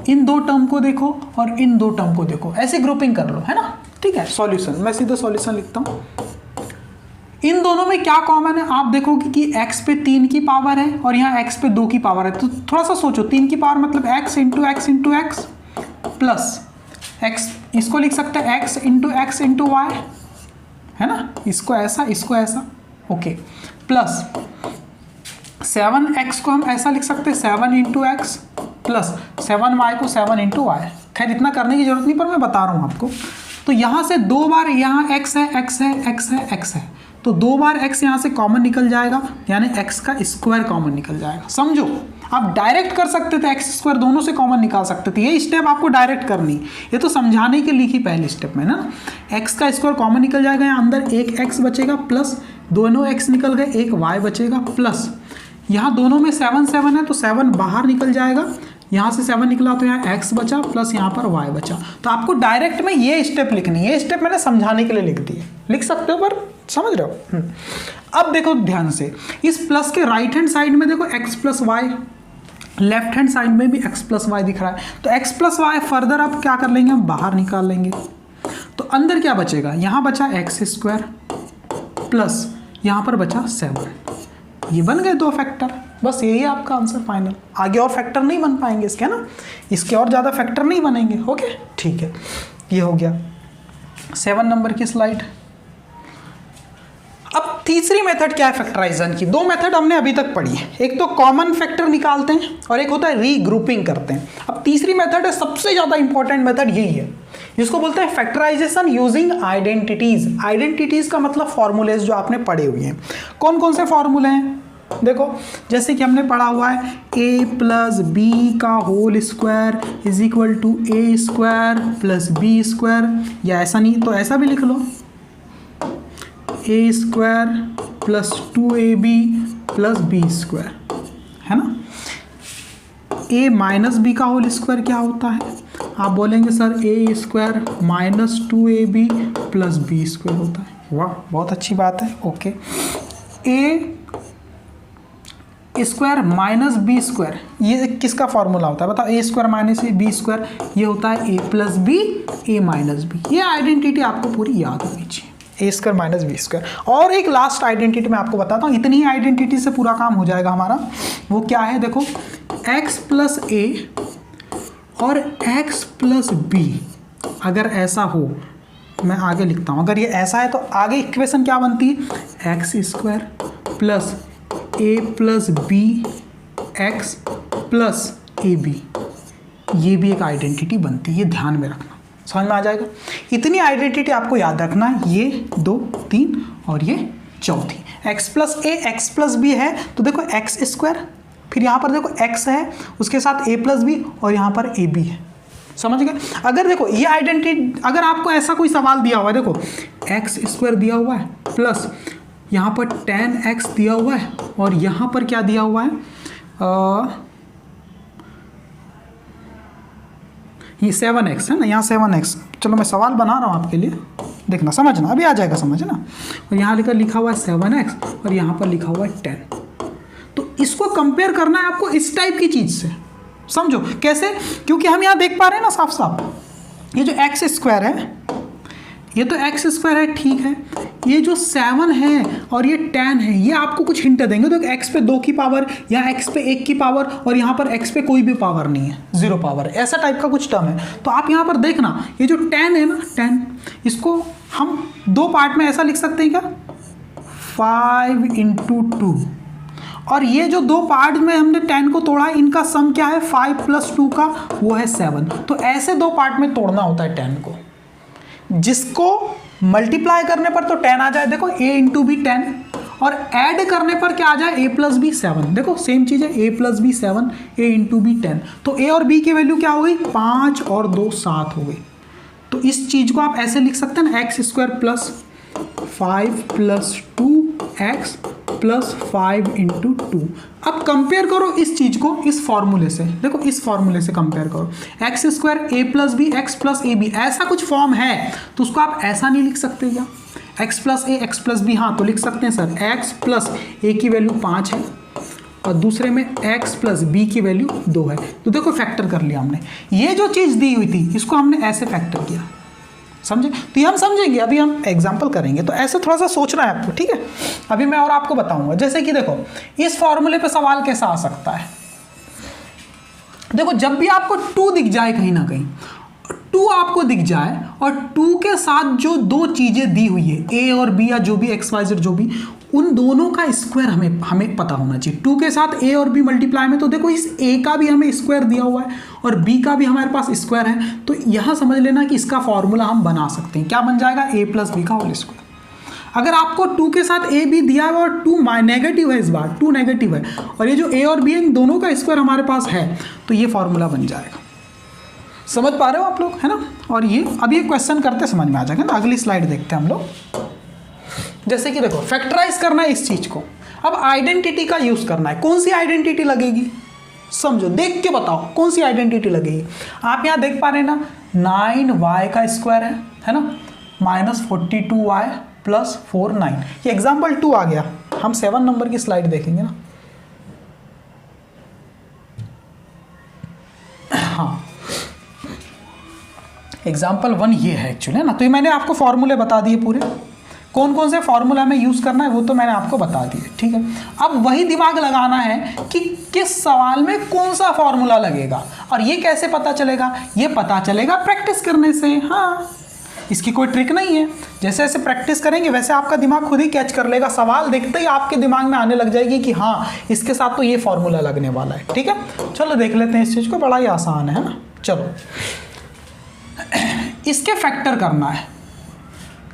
इन 2 टर्म को देखो और इन 2 टर्म को देखो, ऐसे ग्रुपिंग कर लो, है ना। ठीक है, सॉल्यूशन, मैं सीधा सॉल्यूशन लिखता हूँ। इन दोनों में क्या कॉमन है? आप देखोगे कि x पे 3 की पावर है और यहाँ x पे 2 की पावर है। तो थोड़ा सा सोचो, 3 की पावर मतलब x into x plus x, इसको लिख सकते हैं x इंटू वाई, है ना। इसको ऐसा, ओके, प्लस 7x को हम ऐसा लिख सकते हैं 7 इंटू एक्स प्लस 7y को 7 इंटू वाई। खैर इतना करने की जरूरत नहीं, पर मैं बता रहा हूँ आपको। तो यहाँ से 2 बार यहाँ x है, तो 2 बार x यहाँ से कॉमन निकल जाएगा, यानी x का स्क्वायर कॉमन निकल जाएगा। समझो, आप डायरेक्ट कर सकते थे, x स्क्वायर दोनों से कॉमन निकाल सकते थे। ये स्टेप आपको डायरेक्ट करनी, ये तो समझाने के लिए ही पहले स्टेप में ना। x का स्क्वायर कॉमन निकल जाएगा, यहाँ अंदर एक x बचेगा, प्लस दोनों x निकल गए, एक y बचेगा, प्लस यहाँ दोनों में 7 है, तो 7 बाहर निकल जाएगा, यहाँ से 7 निकला तो यहाँ x बचा, प्लस यहाँ पर y बचा। तो आपको डायरेक्ट में ये स्टेप लिखनी है। ये स्टेप मैंने समझाने के लिए लिख दिए, लिख सकते हो, पर समझ रहे हो। अब देखो ध्यान से, इस प्लस के राइट हैंड साइड में देखो x plus Y, left hand side में भी x प्लस वाई दिख रहा है। तो x प्लस वाई फर्दर अब क्या कर लेंगे, हम बाहर निकाल लेंगे। तो अंदर क्या बचेगा? यहाँ बचा एक्स स्क्वायर प्लस यहाँ पर बचा 7। ये बन गए 2 फैक्टर। बस यही है आपका आंसर फाइनल। आगे और फैक्टर नहीं बन पाएंगे इसके, ना, इसके और ज़्यादा फैक्टर नहीं बनेंगे। ओके, ठीक है, ये हो गया 7 नंबर की स्लाइड। अब तीसरी मेथड क्या है फैक्टराइजेशन की? 2 मेथड हमने अभी तक पढ़ी है, एक तो कॉमन फैक्टर निकालते हैं और एक होता है रीग्रुपिंग करते हैं। अब तीसरी मेथड है, सबसे ज़्यादा इंपॉर्टेंट मेथड यही है, जिसको बोलते हैं फैक्टराइजेशन यूजिंग आइडेंटिटीज। आइडेंटिटीज का मतलब फॉर्मूलेज जो आपने पढ़े हुए हैं। कौन कौन से फॉर्मूले हैं? देखो, जैसे कि हमने पढ़ा हुआ है a प्लस बी का whole square is equal to a square plus b square, या ऐसा नहीं तो ऐसा भी लिख लो, a square plus 2ab plus b square, है ना। a माइनस बी का होल स्क्वायर क्या होता है? आप बोलेंगे sir a square minus 2ab plus b square होता है। वाह, बहुत अच्छी बात है। Okay, a square minus B square, ये किसका फॉर्मूला होता है बताओ? ए स्क्वायर माइनस बी स्क्वायर, ये होता है ए प्लस बी, ए माइनस बी। ये आइडेंटिटी आपको पूरी याद होनी चाहिए, ए स्क्वायर माइनस बी स्क्वायर। और एक लास्ट आइडेंटिटी मैं आपको बताता हूँ, इतनी आइडेंटिटी से पूरा काम हो जाएगा हमारा। वो क्या है? देखो, एक्स प्लस ए और एक्स प्लस बी अगर ऐसा हो, मैं आगे लिखता हूँ, अगर ये ऐसा है तो आगे इक्वेशन क्या बनती है? X square plus A plus B X plus A B, ये भी एक आइडेंटिटी बनती है। ये ध्यान में रखना, समझ में आ जाएगा। इतनी आइडेंटिटी आपको याद रखना है, ये 2 3 और ये चौथी। एक्स प्लस ए एक्स प्लस बी है तो देखो एक्स स्क्वायर, फिर यहाँ पर देखो एक्स है, उसके साथ ए प्लस बी और यहाँ पर ए बी है। समझ गए? अगर देखो ये आइडेंटिटी, अगर आपको ऐसा कोई सवाल दिया हुआ है, देखो एक्स स्क्वायर दिया हुआ है प्लस यहाँ पर 10x दिया हुआ है और यहाँ पर क्या दिया हुआ है? ये 7x है ना, यहाँ 7x। चलो मैं सवाल बना रहा हूँ आपके लिए, देखना, समझना, अभी आ जाएगा समझ ना। और यहाँ लिखा हुआ है 7x और यहाँ पर लिखा हुआ है 10। तो इसको कंपेयर करना है आपको इस टाइप की चीज़ से। समझो कैसे? क्योंकि हम यहाँ देख पा रहे हैं ना साफ साफ, ये जो एक्स स्क्वायर है, ये तो एक्स स्क्वायर है, ठीक है। ये जो 7 है और ये 10 है, ये आपको कुछ हिंट देंगे। तो एक्स पे 2 की पावर, या एक्स पे 1 की पावर, और यहाँ पर एक्स पे कोई भी पावर नहीं है, 0 पावर है, ऐसा टाइप का कुछ टर्म है। तो आप यहाँ पर देखना, ये जो 10 है ना, 10, इसको हम 2 पार्ट में ऐसा लिख सकते हैं क्या? 5 इंटू 2। और ये जो 2 पार्ट में हमने 10 को तोड़ा है, इनका सम क्या है? 5 प्लस 2 का, वो है 7। तो ऐसे 2 पार्ट में तोड़ना होता है 10 को, जिसको मल्टीप्लाई करने पर तो 10 आ जाए। देखो a इंटू बी 10 और ऐड करने पर क्या आ जाए, a प्लस बी 7। देखो सेम चीज़ है, a plus B 7, a into B 10। तो a और b की वैल्यू क्या हो गई, 5 और 2 7 हो गई। तो इस चीज़ को आप ऐसे लिख सकते हैं ना, x square plus 5 plus 2x plus 5 into 2। अब कंपेयर करो इस चीज को इस फॉर्मूले से, देखो इस फॉर्मूले से कंपेयर करो, X square A plus B X plus A B, ऐसा कुछ फॉर्म है तो उसको आप ऐसा नहीं लिख सकते क्या, एक्स प्लस ए एक्स प्लस बी, हाँ तो लिख सकते हैं सर, एक्स प्लस ए की वैल्यू 5 है और दूसरे में x प्लस बी की वैल्यू 2 है। तो देखो फैक्टर कर लिया हमने, ये जो चीज़ दी हुई थी इसको हमने ऐसे फैक्टर किया, समझे। तो ये हम समझेंगे, अभी हम एग्जाम्पल करेंगे, तो ऐसे थोड़ा सा सोचना है आपको, ठीक है। अभी मैं और आपको बताऊंगा, जैसे कि देखो इस फॉर्मूले पे सवाल कैसा आ सकता है। देखो जब भी आपको 2 दिख जाए, कहीं ना कहीं 2 आपको दिख जाए और 2 के साथ जो दो चीजें दी हुई है, a और b या जो भी x y z जो भी, उन दोनों का स्क्वायर हमें पता होना चाहिए। 2 के साथ a और b मल्टीप्लाई में, तो देखो इस a का भी हमें स्क्वायर दिया हुआ है और b का भी हमारे पास स्क्वायर है, तो यहां समझ लेना कि इसका फॉर्मूला हम बना सकते हैं। क्या बन जाएगा, a प्लस बी का होल स्क्वायर। अगर आपको 2 के साथ a b दिया है और 2 नेगेटिव है, इस बार 2 नेगेटिव है और ये जो a और b है इन दोनों का स्क्वायर हमारे पास है, तो ये फॉर्मूला बन जाएगा। समझ पा रहे हो आप लोग, है ना। और ये अभी एक क्वेश्चन करते समझ में आ जाएगा ना, अगली स्लाइड देखते हैं हम लोग। जैसे कि देखो फैक्टराइज करना है इस चीज को, अब आइडेंटिटी का यूज करना है। कौन सी आइडेंटिटी लगेगी, समझो, देख के बताओ कौन सी आइडेंटिटी लगेगी। आप यहां देख पा रहे हैं ना, 9y का स्क्वायर है ना, माइनस 42y प्लस 4 9। ये एग्जाम्पल 2 आ गया, हम 7 नंबर की स्लाइड देखेंगे ना। हाँ, एग्जाम्पल 1 ये है एक्चुअली, है ना। तो ये मैंने आपको फॉर्मूले बता दिए पूरे, कौन कौन से फॉर्मूला में यूज करना है वो तो मैंने आपको बता दिए, ठीक है। अब वही दिमाग लगाना है कि किस सवाल में कौन सा फॉर्मूला लगेगा, और ये कैसे पता चलेगा, ये पता चलेगा प्रैक्टिस करने से। हाँ, इसकी कोई ट्रिक नहीं है, जैसे जैसे प्रैक्टिस करेंगे वैसे आपका दिमाग खुद ही कैच कर लेगा, सवाल देखते ही आपके दिमाग में आने लग जाएगी कि हाँ इसके साथ तो ये फॉर्मूला लगने वाला है, ठीक है। चलो देख लेते हैं इस चीज को, बड़ा ही आसान है ना। चलो इसके फैक्टर करना है।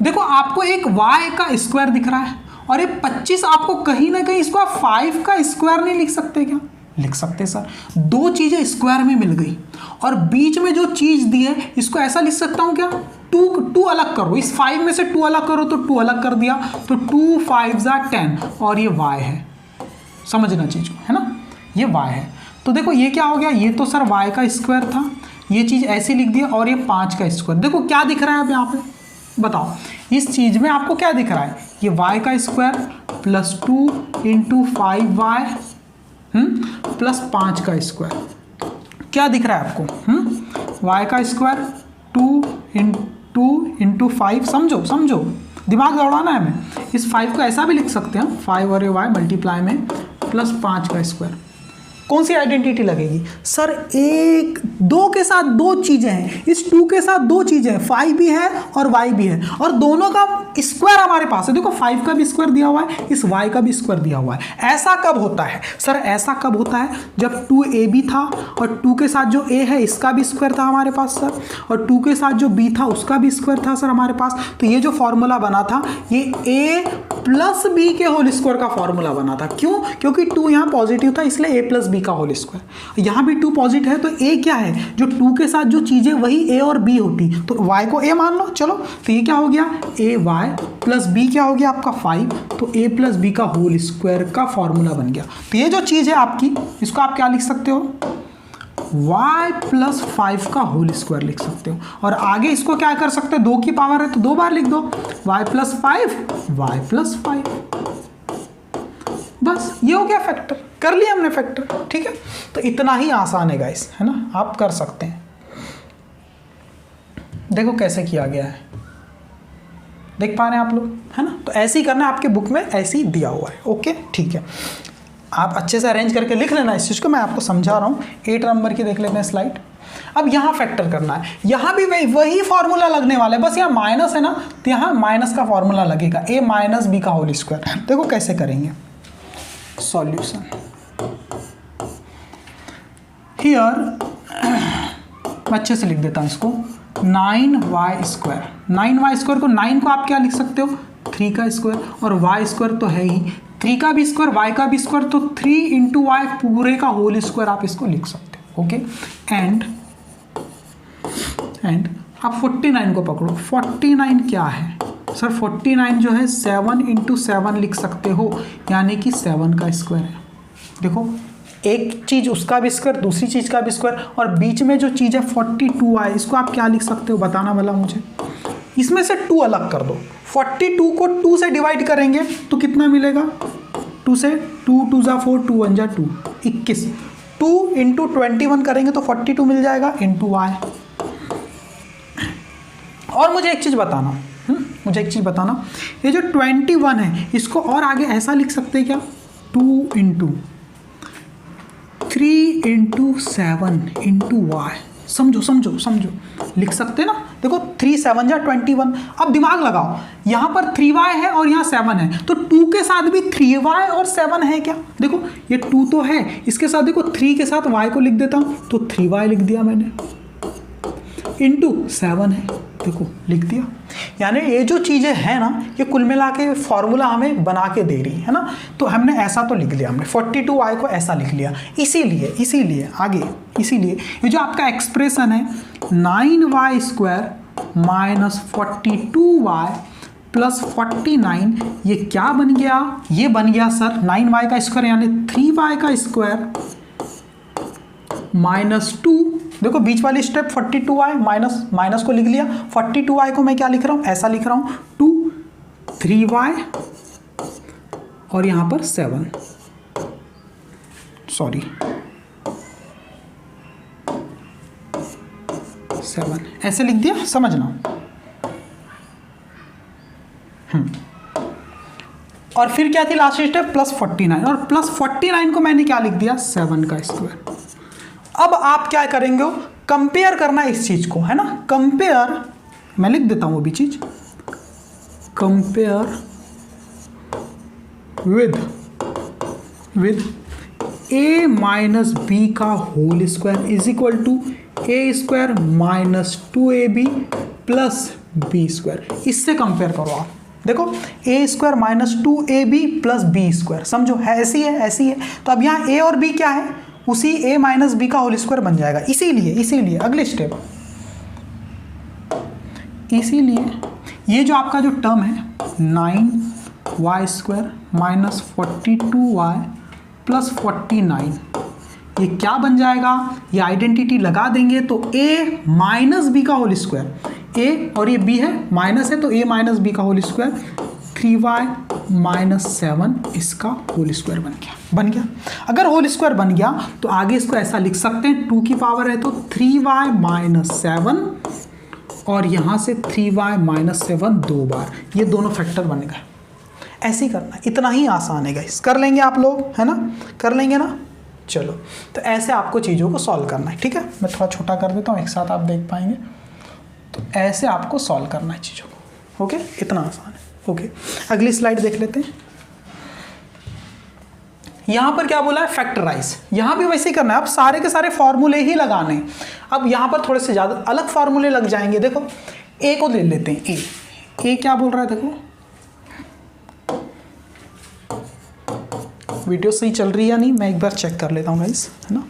देखो आपको एक y का स्क्वायर दिख रहा है और ये 25, आपको कहीं ना कहीं इसको आप 5 का स्क्वायर नहीं लिख सकते क्या, लिख सकते सर। दो चीजें स्क्वायर में मिल गई और बीच में जो चीज दी है इसको ऐसा लिख सकता हूं क्या, 2 अलग करो, इस 5 में से 2 अलग करो तो 2 अलग कर दिया, तो 2 5 10 और ये y है, समझना चीज को, है ना, ये y है। तो देखो ये क्या हो गया, ये तो सर y का स्क्वायर था, ये चीज ऐसी लिख दी और ये 5 का स्क्वायर। देखो क्या दिख रहा है अब यहाँ पे, बताओ इस चीज में आपको क्या दिख रहा है, ये y का square plus 2 into 5y plus 5 का स्क्वायर, क्या दिख रहा है आपको, y का स्क्वायर 2 इंटू 5, समझो दिमाग दौड़ाना है हमें। इस 5 को ऐसा भी लिख सकते हैं, 5 और y मल्टीप्लाई में प्लस 5 का स्क्वायर। कौन सी आइडेंटिटी लगेगी सर, 2 के साथ दो चीजें हैं, इस 2 के साथ दो चीजें हैं, 5 भी है और y भी है और दोनों का स्क्वायर हमारे पास है। देखो 5 का भी स्क्वायर दिया हुआ है, इस y का भी स्क्वायर दिया हुआ है। ऐसा कब होता है सर, ऐसा कब होता है जब 2ab था और 2 के साथ जो a है इसका भी स्क्वायर था हमारे पास सर, और 2 के साथ जो b था उसका भी स्क्वायर था सर हमारे पास। तो ये जो फॉर्मूला बना था ये a प्लस बी के होल स्क्वायर का फॉर्मूला बना था। क्यों, क्योंकि 2 यहाँ पॉजिटिव था इसलिए a प्लस बी का होल स्क्वायर, यहाँ भी 2 पॉजिटिव है तो a क्या है, जो 2 के साथ जो चीजें वही a और b होती, तो y को a मान लो। चलो तो ये क्या हो गया, ay प्लस b क्या हो गया आपका 5, तो a प्लस बी का होल स्क्वायर का फॉर्मूला बन गया। तो ये जो चीज है आपकी, इसको आप क्या लिख सकते हो, y प्लस 5 का होल स्क्वायर लिख सकते हो। और आगे इसको क्या कर सकते हो, 2 की पावर है तो 2 बार लिख दो, y प्लस 5 y प्लस 5, बस ये हो गया फैक्टर, कर लिया हमने फैक्टर, ठीक है। तो इतना ही आसान है गाइस, है ना, आप कर सकते हैं। देखो कैसे किया गया है, देख पा रहे हैं आप लोग, है ना। तो ऐसे ही करना है, आपके बुक में ऐसे ही दिया हुआ है, ओके ठीक है। आप अच्छे से अरेंज करके लिख लेना इस चीज़ को, मैं आपको समझा रहा हूँ। 8 नंबर की देख लेते हैं स्लाइड। अब यहाँ फैक्टर करना है, यहाँ भी वही फॉर्मूला लगने वाला है, बस यहाँ माइनस है ना, तो यहाँ माइनस का फॉर्मूला लगेगा, a माइनस बी का होल स्क्वायर। देखो कैसे करेंगे सॉल्यूशन। हियर मैं अच्छे से लिख देता हूँ इसको, 9y स्क्वायर। 9y स्क्वायर को 9 को आप क्या लिख सकते हो, 3 का स्क्वायर, और वाई स्क्वायर तो है ही 3 का भी स्क्वायर, वाई का भी स्क्वायर, तो 3 इंटू वाई पूरे का होल स्क्वायर आप इसको लिख सकते हो। ओके, एंड आप 49 को पकड़ो। 49 क्या है सर? 49 जो है 7 इंटू 7 लिख सकते हो, यानी कि 7 का स्क्वायर है। देखो, एक चीज़ उसका भी स्क्वायर, दूसरी चीज़ का भी स्क्वायर, और बीच में जो चीज़ है 42 है, इसको आप क्या लिख सकते हो बताना वाला मुझे। इसमें से 2 अलग कर दो। 42 को 2 से डिवाइड करेंगे तो कितना मिलेगा? 2 से 2 2 जा 4, 2 1 जा 2, 21। 2 इंटू 21 करेंगे तो 42 मिल जाएगा इंटू वाई। और मुझे एक चीज़ बताना, ये जो 21 है इसको और आगे ऐसा लिख सकते हैं क्या? 2 इंटू 3 इंटू 7 इंटू वाई। समझो लिख सकते हैं ना। देखो 3 7 जा 21। अब दिमाग लगाओ, यहाँ पर 3y है और यहाँ 7 है, तो 2 के साथ भी 3y और 7 है क्या? देखो ये 2 तो है, इसके साथ देखो 3 के साथ y को लिख देता हूँ, तो 3y लिख दिया मैंने, इंटू 7 है, देखो लिख दिया। यानी ये जो चीज़ें हैं ना, ये कुल मिला के फॉर्मूला हमें बना के दे रही है ना। तो हमने ऐसा तो लिख लिया, हमने 42y को ऐसा लिख लिया। इसीलिए ये जो आपका एक्सप्रेशन है 9y square minus 42y plus 49, ये क्या बन गया? ये बन गया सर 9y का स्क्वायर यानी 3y का स्क्वायर माइनस 2। देखो बीच वाली स्टेप 42y माइनस को लिख लिया। 42y को मैं क्या लिख रहा हूँ? ऐसा लिख रहा हूँ 2 3y और यहाँ पर 7, सॉरी 7 ऐसे लिख दिया, समझना। और फिर क्या थी लास्ट स्टेप? प्लस 49, और प्लस 49 को मैंने क्या लिख दिया? 7 का स्क्वायर। अब आप क्या करेंगे? कंपेयर करना इस चीज को, है ना। कंपेयर, मैं लिख देता हूं वो भी चीज, compare with a minus b का whole square is equal to a square minus 2ab plus b square. इससे कंपेयर करो आप। देखो a square minus 2ab plus b square, समझो है ऐसी है। तो अब यहाँ a और b क्या है? उसी a माइनस बी का होल स्क्वायर बन जाएगा। इसीलिए अगले स्टेप, इसीलिए ये जो आपका जो टर्म है 9y square minus 42y plus 49, ये क्या बन जाएगा? ये आइडेंटिटी लगा देंगे तो a माइनस बी का होल स्क्वायर, a और ये b है, माइनस है तो a माइनस बी का होल स्क्वायर 3y माइनस 7 इसका होल स्क्वायर बन गया। अगर होल स्क्वायर बन गया तो आगे इसको ऐसा लिख सकते हैं, 2 की पावर है तो 3y माइनस 7 और यहाँ से 3y माइनस 7 2 बार, ये दोनों फैक्टर बन गए। ऐसे ही करना, इतना ही आसान है गाइस। कर लेंगे आप लोग, है ना? कर लेंगे ना? चलो, तो ऐसे आपको चीज़ों को सॉल्व करना है, ठीक है। मैं थोड़ा छोटा कर देता हूँ, एक साथ आप देख पाएंगे। तो ऐसे आपको सॉल्व करना है चीज़ों को, ओके। इतना आसान है, ओके। अगली स्लाइड देख लेते हैं। यहां पर क्या बोला है? फैक्टराइज। यहां भी वैसे ही करना है, अब सारे के सारे फॉर्मूले ही लगाने हैं। अब यहां पर थोड़े से ज़्यादा अलग फॉर्मूले लग जाएंगे। देखो ए को ले लेते हैं, ए क्या बोल रहा है? देखो वीडियो सही चल रही है या नहीं, मैं एक बार चेक कर लेता हूँ गाइस, है ना।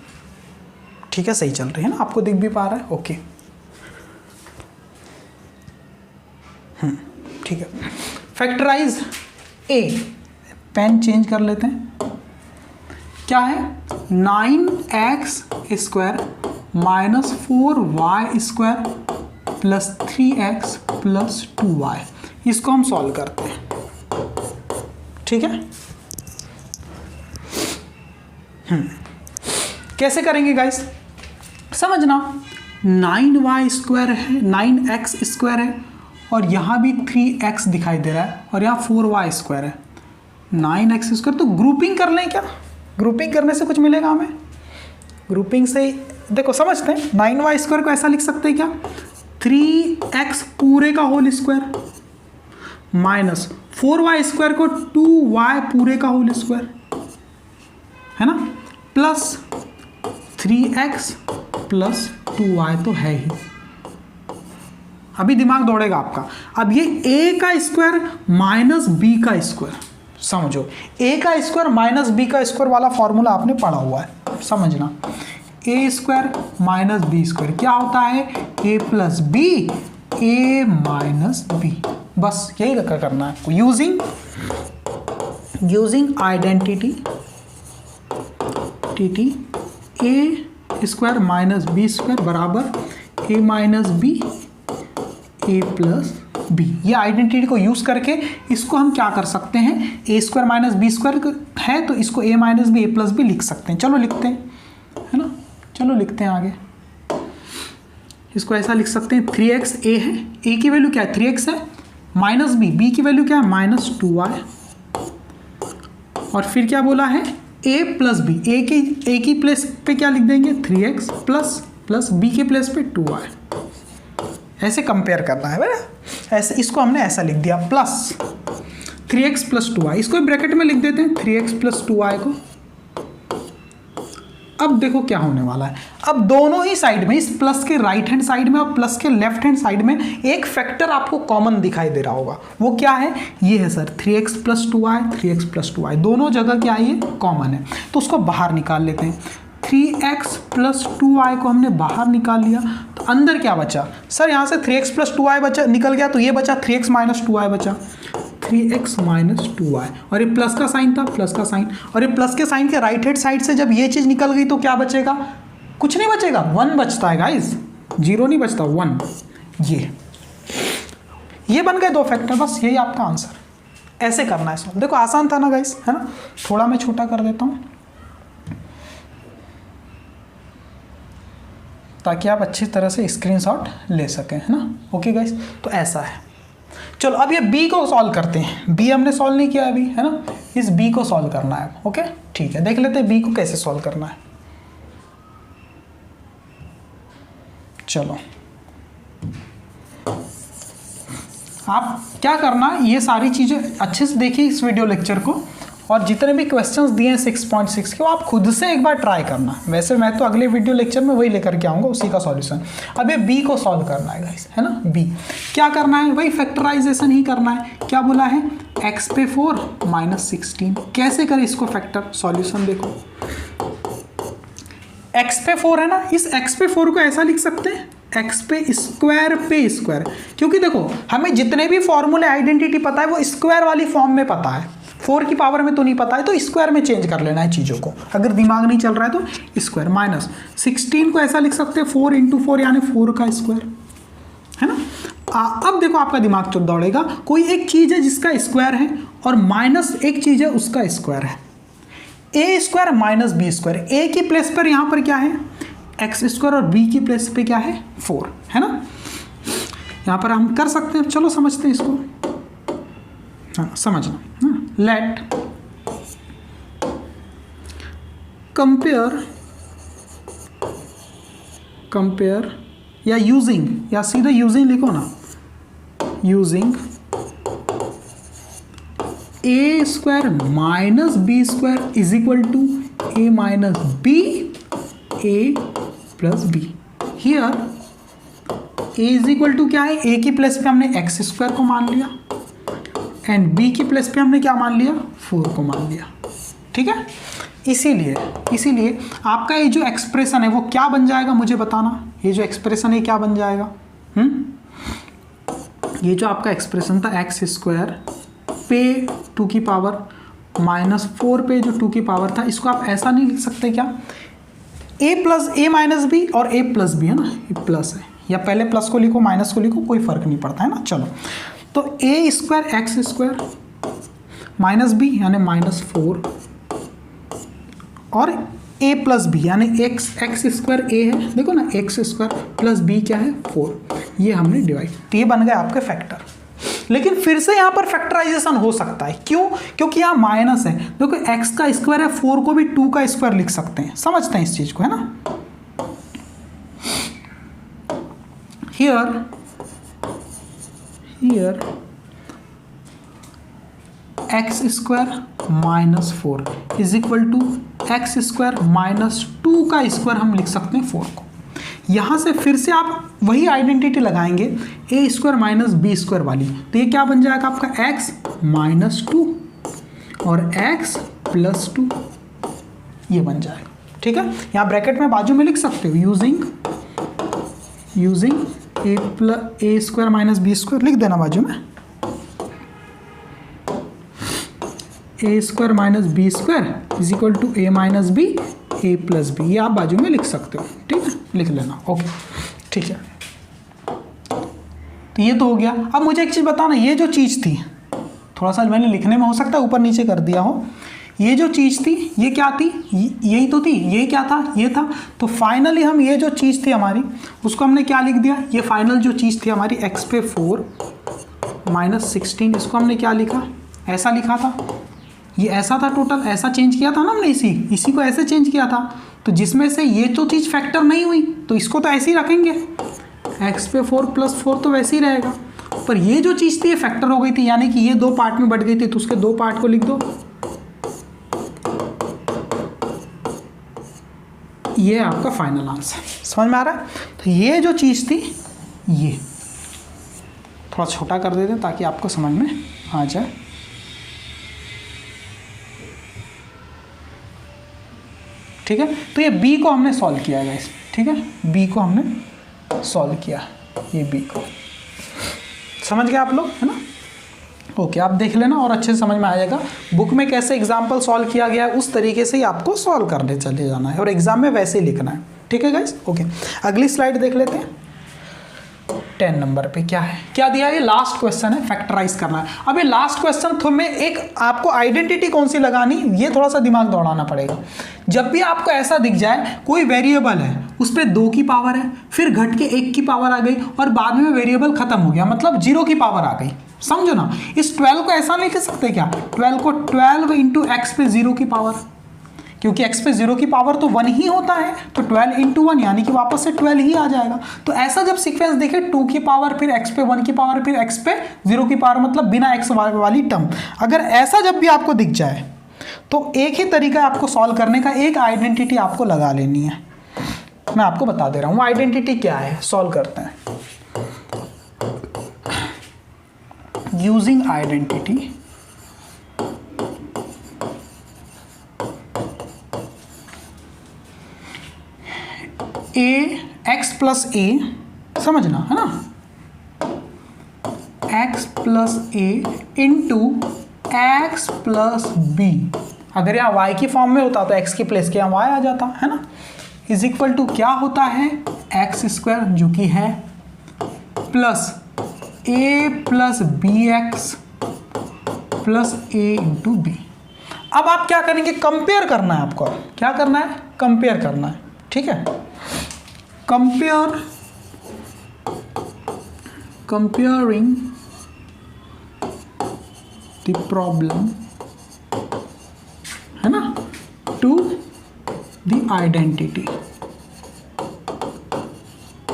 ठीक है, सही चल रही है ना, आपको दिख भी पा रहा है, ओके। ठीक है, फैक्टराइज ए, पेन चेंज कर लेते हैं। क्या है? 9x square minus 4y square plus 3x plus 2y, इसको हम सॉल्व करते हैं, ठीक है। कैसे करेंगे गाइस? समझना, 9y स्क्वायर है, 9x स्क्वायर है और यहाँ भी 3x दिखाई दे रहा है और यहाँ 4y स्क्वायर है, 9x स्क्वायर। तो ग्रुपिंग कर लें क्या? ग्रुपिंग करने से कुछ मिलेगा हमें? ग्रुपिंग से देखो समझते हैं। 9y स्क्वायर को ऐसा लिख सकते हैं क्या? 3x पूरे का whole square minus 4y square को 2y पूरे का होल स्क्वायर, है ना, प्लस 3x प्लस 2y तो है ही। अभी दिमाग दौड़ेगा आपका। अब ये a का स्क्वायर माइनस b का स्क्वायर, समझो a का स्क्वायर माइनस b का स्क्वायर वाला फॉर्मूला आपने पढ़ा हुआ है, समझना। a square minus b square क्या होता है, a plus B a minus B. बस यही रखा करना है आपको, using identity a square minus B square बराबर a minus B a plus B. ये आइडेंटिटी को यूज करके इसको हम क्या कर सकते हैं, a square minus B square है तो इसको a minus B a plus B लिख सकते हैं। चलो लिखते हैं, है ना, चलो लिखते हैं आगे। इसको ऐसा लिख सकते हैं 3x a है, a की वैल्यू क्या है 3x है, माइनस b की वैल्यू क्या है माइनस 2y, और फिर क्या बोला है a प्लस बी, a की प्लेस पे क्या लिख देंगे 3x प्लस b के प्लेस पे 2y। ऐसे कंपेयर करना है बेटा, ऐसे इसको हमने ऐसा लिख दिया प्लस 3x प्लस 2y, इसको ब्रैकेट में लिख देते हैं 3x प्लस 2y को। अब देखो क्या होने वाला है, अब दोनों ही साइड में, इस प्लस के राइट हैंड साइड में और प्लस के लेफ्ट हैंड साइड में एक फैक्टर आपको कॉमन दिखाई दे रहा होगा। वो क्या है, ये है सर 3x प्लस 2y, दोनों जगह क्या है ये कॉमन है, तो उसको बाहर निकाल लेते हैं। 3x प्लस 2y को हमने बाहर निकाल लिया, तो अंदर क्या बचा सर, यहाँ से 3x प्लस 2y बचा निकल गया, तो ये बचा 3x माइनस 2y बचा, 3x माइनस 2y, और ये प्लस का साइन था, प्लस का साइन, और ये प्लस के साइन के राइट हैंड साइड से जब ये चीज़ निकल गई तो क्या बचेगा, कुछ नहीं बचेगा, 1 बचता है गाइस, 0 नहीं बचता 1। ये बन गए दो फैक्टर, बस यही आपका आंसर। ऐसे करना है इसको, देखो आसान था ना गाइस, है ना। थोड़ा मैं छोटा कर देता हूँ ताकि आप अच्छी तरह से स्क्रीनशॉट ले सकें, है ना। ओके गाइस, तो ऐसा है। चलो अब ये b को सॉल्व करते हैं, b हमने सॉल्व नहीं किया अभी, है ना, इस b को सॉल्व करना है। ओके ठीक है, देख लेते हैं b को कैसे सॉल्व करना है। चलो आप क्या करना, ये सारी चीज़ें अच्छे से देखिए इस वीडियो लेक्चर को, और जितने भी क्वेश्चंस दिए हैं 6.6 के वो आप खुद से एक बार ट्राई करना। वैसे मैं तो अगले वीडियो लेक्चर में वही लेकर के आऊँगा, उसी का सॉल्यूशन। अब ये बी को सॉल्व करना है गाइस, है ना। बी क्या करना है, वही फैक्टराइजेशन ही करना है। क्या बोला है, x पे 4 माइनस 16। कैसे करें इसको फैक्टर, सॉल्यूशन देखो, x पे 4 है ना, इस x पे 4 को ऐसा लिख सकते हैं x पे स्क्वायर, क्योंकि देखो हमें जितने भी फॉर्मूले आइडेंटिटी पता है वो स्क्वायर वाली फॉर्म में पता है, 4 की पावर में तो नहीं पता है, तो स्क्वायर में चेंज कर लेना है चीज़ों को। अगर दिमाग नहीं चल रहा है तो स्क्वायर, माइनस 16 को ऐसा लिख सकते हैं 4 इंटू 4 यानी 4 का स्क्वायर, है ना। अब देखो आपका दिमाग तो दौड़ेगा, कोई एक चीज़ है जिसका स्क्वायर है और माइनस एक चीज़ है उसका स्क्वायर है, a square minus B square. a की प्लेस पर यहाँ पर क्या है एक्स स्क्वायर और b की प्लेस पे क्या है 4, है ना। यहाँ पर हम कर सकते हैं, चलो समझते हैं इसको, हाँ समझना। लेट कंपेयर या यूजिंग, या सीधे यूजिंग लिखो ना, using a square minus B square is equal to a minus B a plus B. Here a is equal to क्या है, a की प्लेस पे हमने एक्स स्क्वायर को मान लिया एंड b की प्लेस पे हमने क्या मान लिया 4 को मान लिया, ठीक है। इसीलिए आपका ये जो एक्सप्रेशन है वो क्या बन जाएगा मुझे बताना, ये जो एक्सप्रेशन है क्या बन जाएगा। ये जो आपका एक्सप्रेशन था एक्स स्क्वायर पे 2 की पावर माइनस 4 पे जो 2 की पावर था, इसको आप ऐसा नहीं लिख सकते क्या, a plus a minus B और a प्लस बी, है ना, ये प्लस है, या पहले प्लस को लिखो माइनस को लिखो कोई फर्क नहीं पड़ता, है ना। चलो तो a square X square minus B यानी माइनस 4 और a प्लस बी यानी एक्स स्क्वायर a है, देखो ना एक्स स्क्वायर प्लस बी क्या है 4, ये हमने डिवाइड, तो ये बन गए आपके फैक्टर। लेकिन फिर से यहाँ पर फैक्टराइजेशन हो सकता है, क्यों, क्योंकि यहाँ माइनस है। देखो x का स्क्वायर है, 4 को भी 2 का स्क्वायर लिख सकते हैं, समझते हैं इस चीज को, है ना। Here X square minus 4 is equal to X square minus 2 का स्क्वायर हम लिख सकते हैं 4 को। यहाँ से फिर से आप वही आइडेंटिटी लगाएंगे ए स्क्वायर माइनस बी स्क्वायर वाली, तो ये क्या बन जाएगा आपका एक्स माइनस 2 और एक्स प्लस 2, ये बन जाएगा। ठीक है, यहाँ ब्रैकेट में बाजू में लिख सकते हो using a square minus B square, लिख देना बाजू में a square minus B square is equal to a minus b a plus B, ये आप बाजू में लिख सकते हो। ठीक है, लिख लेना। ओके, ठीक है, तो ये तो हो गया। अब मुझे एक चीज़ बताना, ये जो चीज़ थी, थोड़ा सा मैंने लिखने में हो सकता है ऊपर नीचे कर दिया हो, ये जो चीज़ थी ये क्या थी, यही तो थी, ये क्या था, ये था। तो फाइनली हम ये जो चीज़ थी हमारी उसको हमने क्या लिख दिया, ये फाइनल जो चीज़ थी हमारी x पे 4 माइनस 16, इसको हमने क्या लिखा, ऐसा लिखा था। ये ऐसा था टोटल, ऐसा चेंज किया था ना हमने, इसी को ऐसे चेंज किया था। तो जिसमें से ये तो चीज़ फैक्टर नहीं हुई तो इसको तो ऐसे ही रखेंगे, x पे 4 प्लस 4 तो वैसे ही रहेगा। पर ये जो चीज़ थी ये फैक्टर हो गई थी, यानी कि ये दो पार्ट में बढ़ गई थी, तो उसके दो पार्ट को लिख दो। ये आपका फाइनल आंसर, समझ में आ रहा है। तो ये जो चीज़ थी ये थोड़ा छोटा कर देते ताकि आपको समझ में आ जाए। ठीक है, तो ये b को हमने सॉल्व किया है गाइस। ठीक है, b को हमने सॉल्व किया, ये b को समझ गए आप लोग, है ना। ओके, आप देख लेना और अच्छे से समझ में आ जाएगा। बुक में कैसे एग्जाम्पल सॉल्व किया गया है उस तरीके से ही आपको सॉल्व करने चले जाना है और एग्जाम में वैसे ही लिखना है। ठीक है गाइस, ओके, अगली स्लाइड देख लेते हैं। 10 नंबर पे क्या है, क्या दिया है, ये लास्ट क्वेश्चन है, फैक्टराइज करना है। अब ये लास्ट क्वेश्चन तो में एक आपको आइडेंटिटी कौन सी लगानी, ये थोड़ा सा दिमाग दौड़ाना पड़ेगा। जब भी आपको ऐसा दिख जाए कोई वेरिएबल है उस पर 2 की पावर है, फिर घट के 1 की पावर आ गई और बाद में वेरिएबल खत्म हो गया, मतलब 0 की पावर आ गई, समझो ना। इस 12 को ऐसा नहीं लिख सकते क्या, 12 को 12 इंटू एक्स पे 0 की पावर, क्योंकि x पे 0 की पावर तो 1 ही होता है, तो 12 इंटू 1 यानी कि वापस से 12 ही आ जाएगा। तो ऐसा जब सीक्वेंस देखे 2 की पावर फिर x पे 1 की पावर फिर x पे 0 की पावर, मतलब बिना x वाली टर्म, अगर ऐसा जब भी आपको दिख जाए तो एक ही तरीका है आपको सॉल्व करने का, एक आइडेंटिटी आपको लगा लेनी है। मैं आपको बता दे रहा हूँ आइडेंटिटी क्या है, सॉल्व करते हैं। यूजिंग आइडेंटिटी ए एक्स प्लस ए, समझना है ना, एक्स प्लस ए इंटू एक्स प्लस बी, अगर यहाँ वाई की फॉर्म में होता तो एक्स की प्लेस के यहाँ वाई आ जाता, है ना, इज इक्वल टू क्या होता है एक्स स्क्वायर जो कि है plus A plus B X plus A into B. अब आप क्या करेंगे, कंपेयर करना है आपको, क्या करना है, कंपेयर करना है। ठीक है, comparing the problem, है ना, to the identity,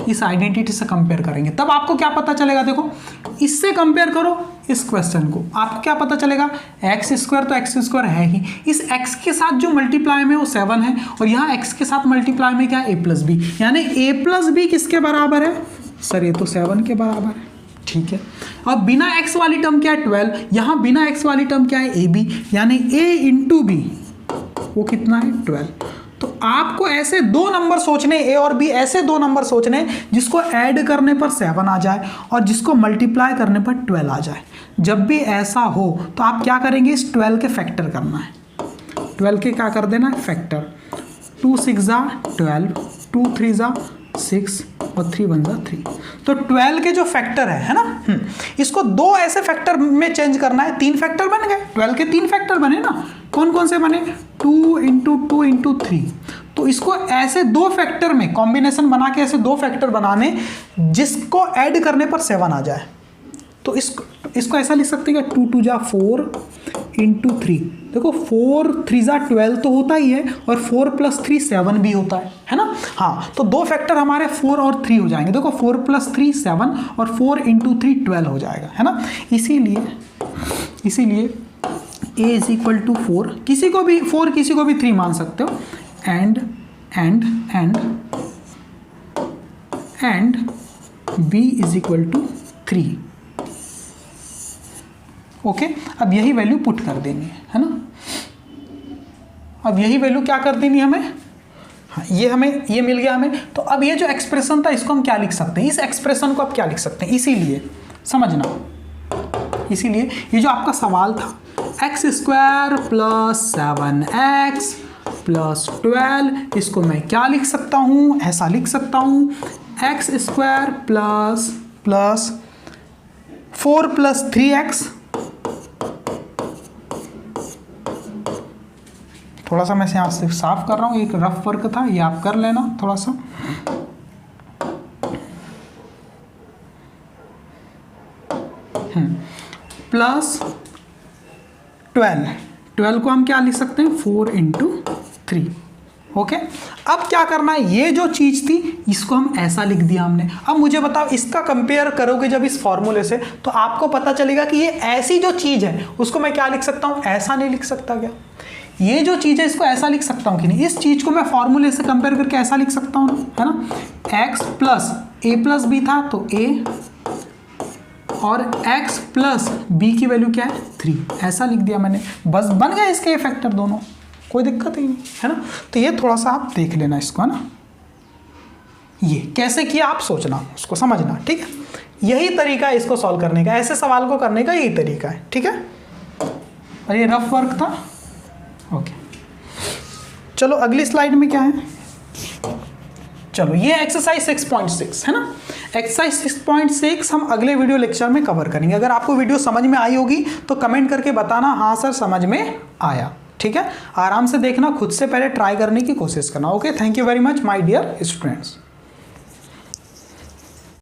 इस आइडेंटिटी से कंपेयर करेंगे तब आपको क्या पता चलेगा। देखो, इससे कंपेयर करो इस क्वेश्चन को, आपको क्या पता चलेगा, एक्स स्क्वायर तो एक्स स्क्वायर है ही, इस एक्स के साथ जो मल्टीप्लाई में वो 7 है और यहाँ एक्स के साथ मल्टीप्लाई में क्या है, ए प्लस बी, यानी ए प्लस बी किसके बराबर है सर, ये तो 7 के बराबर है। ठीक है, अब बिना एक्स वाली टर्म क्या है 12, यहाँ बिना एक्स वाली टर्म क्या है ए बी, यानी ए इंटू बी वो कितना है 12। तो आपको ऐसे दो नंबर सोचने, ए और बी, ऐसे दो नंबर सोचने जिसको ऐड करने पर 7 आ जाए और जिसको मल्टीप्लाई करने पर 12 आ जाए। जब भी ऐसा हो तो आप क्या करेंगे, इस 12 के फैक्टर करना है, 12 के क्या कर देना है फैक्टर, 2 6 जा 12, 2 3 जा 6 और 3 1 जा 3। तो 12 के जो फैक्टर है ना, इसको दो ऐसे फैक्टर में चेंज करना है, 3 फैक्टर बन गए, 12 के 3 फैक्टर बने ना, कौन कौन से बने, 2 इंटू 2 इंटू 3। तो इसको ऐसे दो फैक्टर में कॉम्बिनेशन बना के ऐसे दो फैक्टर बनाने जिसको ऐड करने पर 7 आ जाए। तो इसको ऐसा लिख सकते हैं कि 2 2 जा 4 इंटू 3। देखो 4 3 जा 12 तो होता ही है और 4 प्लस 3 7 भी होता है ना। हाँ, तो दो फैक्टर हमारे 4 और 3 हो जाएंगे। देखो 4 प्लस 3 7 और 4 इंटू 3 12 हो जाएगा, है ना। इसीलिए a इज इक्वल टू 4, किसी को भी 4 किसी को भी 3 मान सकते हो, and and b is equal to 3। Okay, अब यही वैल्यू पुट कर देनी है ना। अब यही वैल्यू क्या कर देनी हमें, हाँ ये मिल गया हमें। तो अब ये जो एक्सप्रेशन था इसको हम क्या लिख सकते हैं, इस एक्सप्रेशन को आप क्या लिख सकते हैं, इसीलिए समझना, इसीलिए ये जो आपका सवाल था x² + 7x + 12, इसको मैं क्या लिख सकता हूँ, ऐसा लिख सकता हूँ x² + 4 + 3x। थोड़ा सा मैं यहाँ से साफ कर रहा हूँ, एक रफ वर्क था, ये आप कर लेना थोड़ा सा। प्लस 12 को हम क्या लिख सकते हैं, 4 × 3। ओके, अब क्या करना है, ये जो चीज़ थी इसको हम ऐसा लिख दिया हमने। अब मुझे बताओ, इसका कंपेयर करोगे जब इस फॉर्मूले से तो आपको पता चलेगा कि ये ऐसी जो चीज़ है उसको मैं क्या लिख सकता हूँ, ऐसा नहीं लिख सकता क्या। ये जो चीज़ है इसको ऐसा लिख सकता हूँ कि नहीं, इस चीज़ को मैं फॉर्मूले से कंपेयर करके ऐसा लिख सकता हूँ, है ना। x + a + b था तो a, और x + b की वैल्यू क्या है, 3, ऐसा लिख दिया मैंने। बस बन गए इसके फैक्टर दोनों, कोई दिक्कत ही नहीं, है ना। तो ये थोड़ा सा आप देख लेना इसको, है ना। ये कैसे किया आप सोचना, उसको समझना, ठीक है। यही तरीका है इसको सॉल्व करने का, ऐसे सवाल को करने का यही तरीका है, ठीक है। और ये रफ वर्क था। ओके, चलो अगली स्लाइड में क्या है, चलो ये एक्सरसाइज 6.6 है ना। एक्सरसाइज 6.6 हम अगले वीडियो लेक्चर में कवर करेंगे। अगर आपको वीडियो समझ में आई होगी तो कमेंट करके बताना, हाँ सर समझ में आया, ठीक है। आराम से देखना, खुद से पहले ट्राई करने की कोशिश करना। Okay, thank you very much my dear students.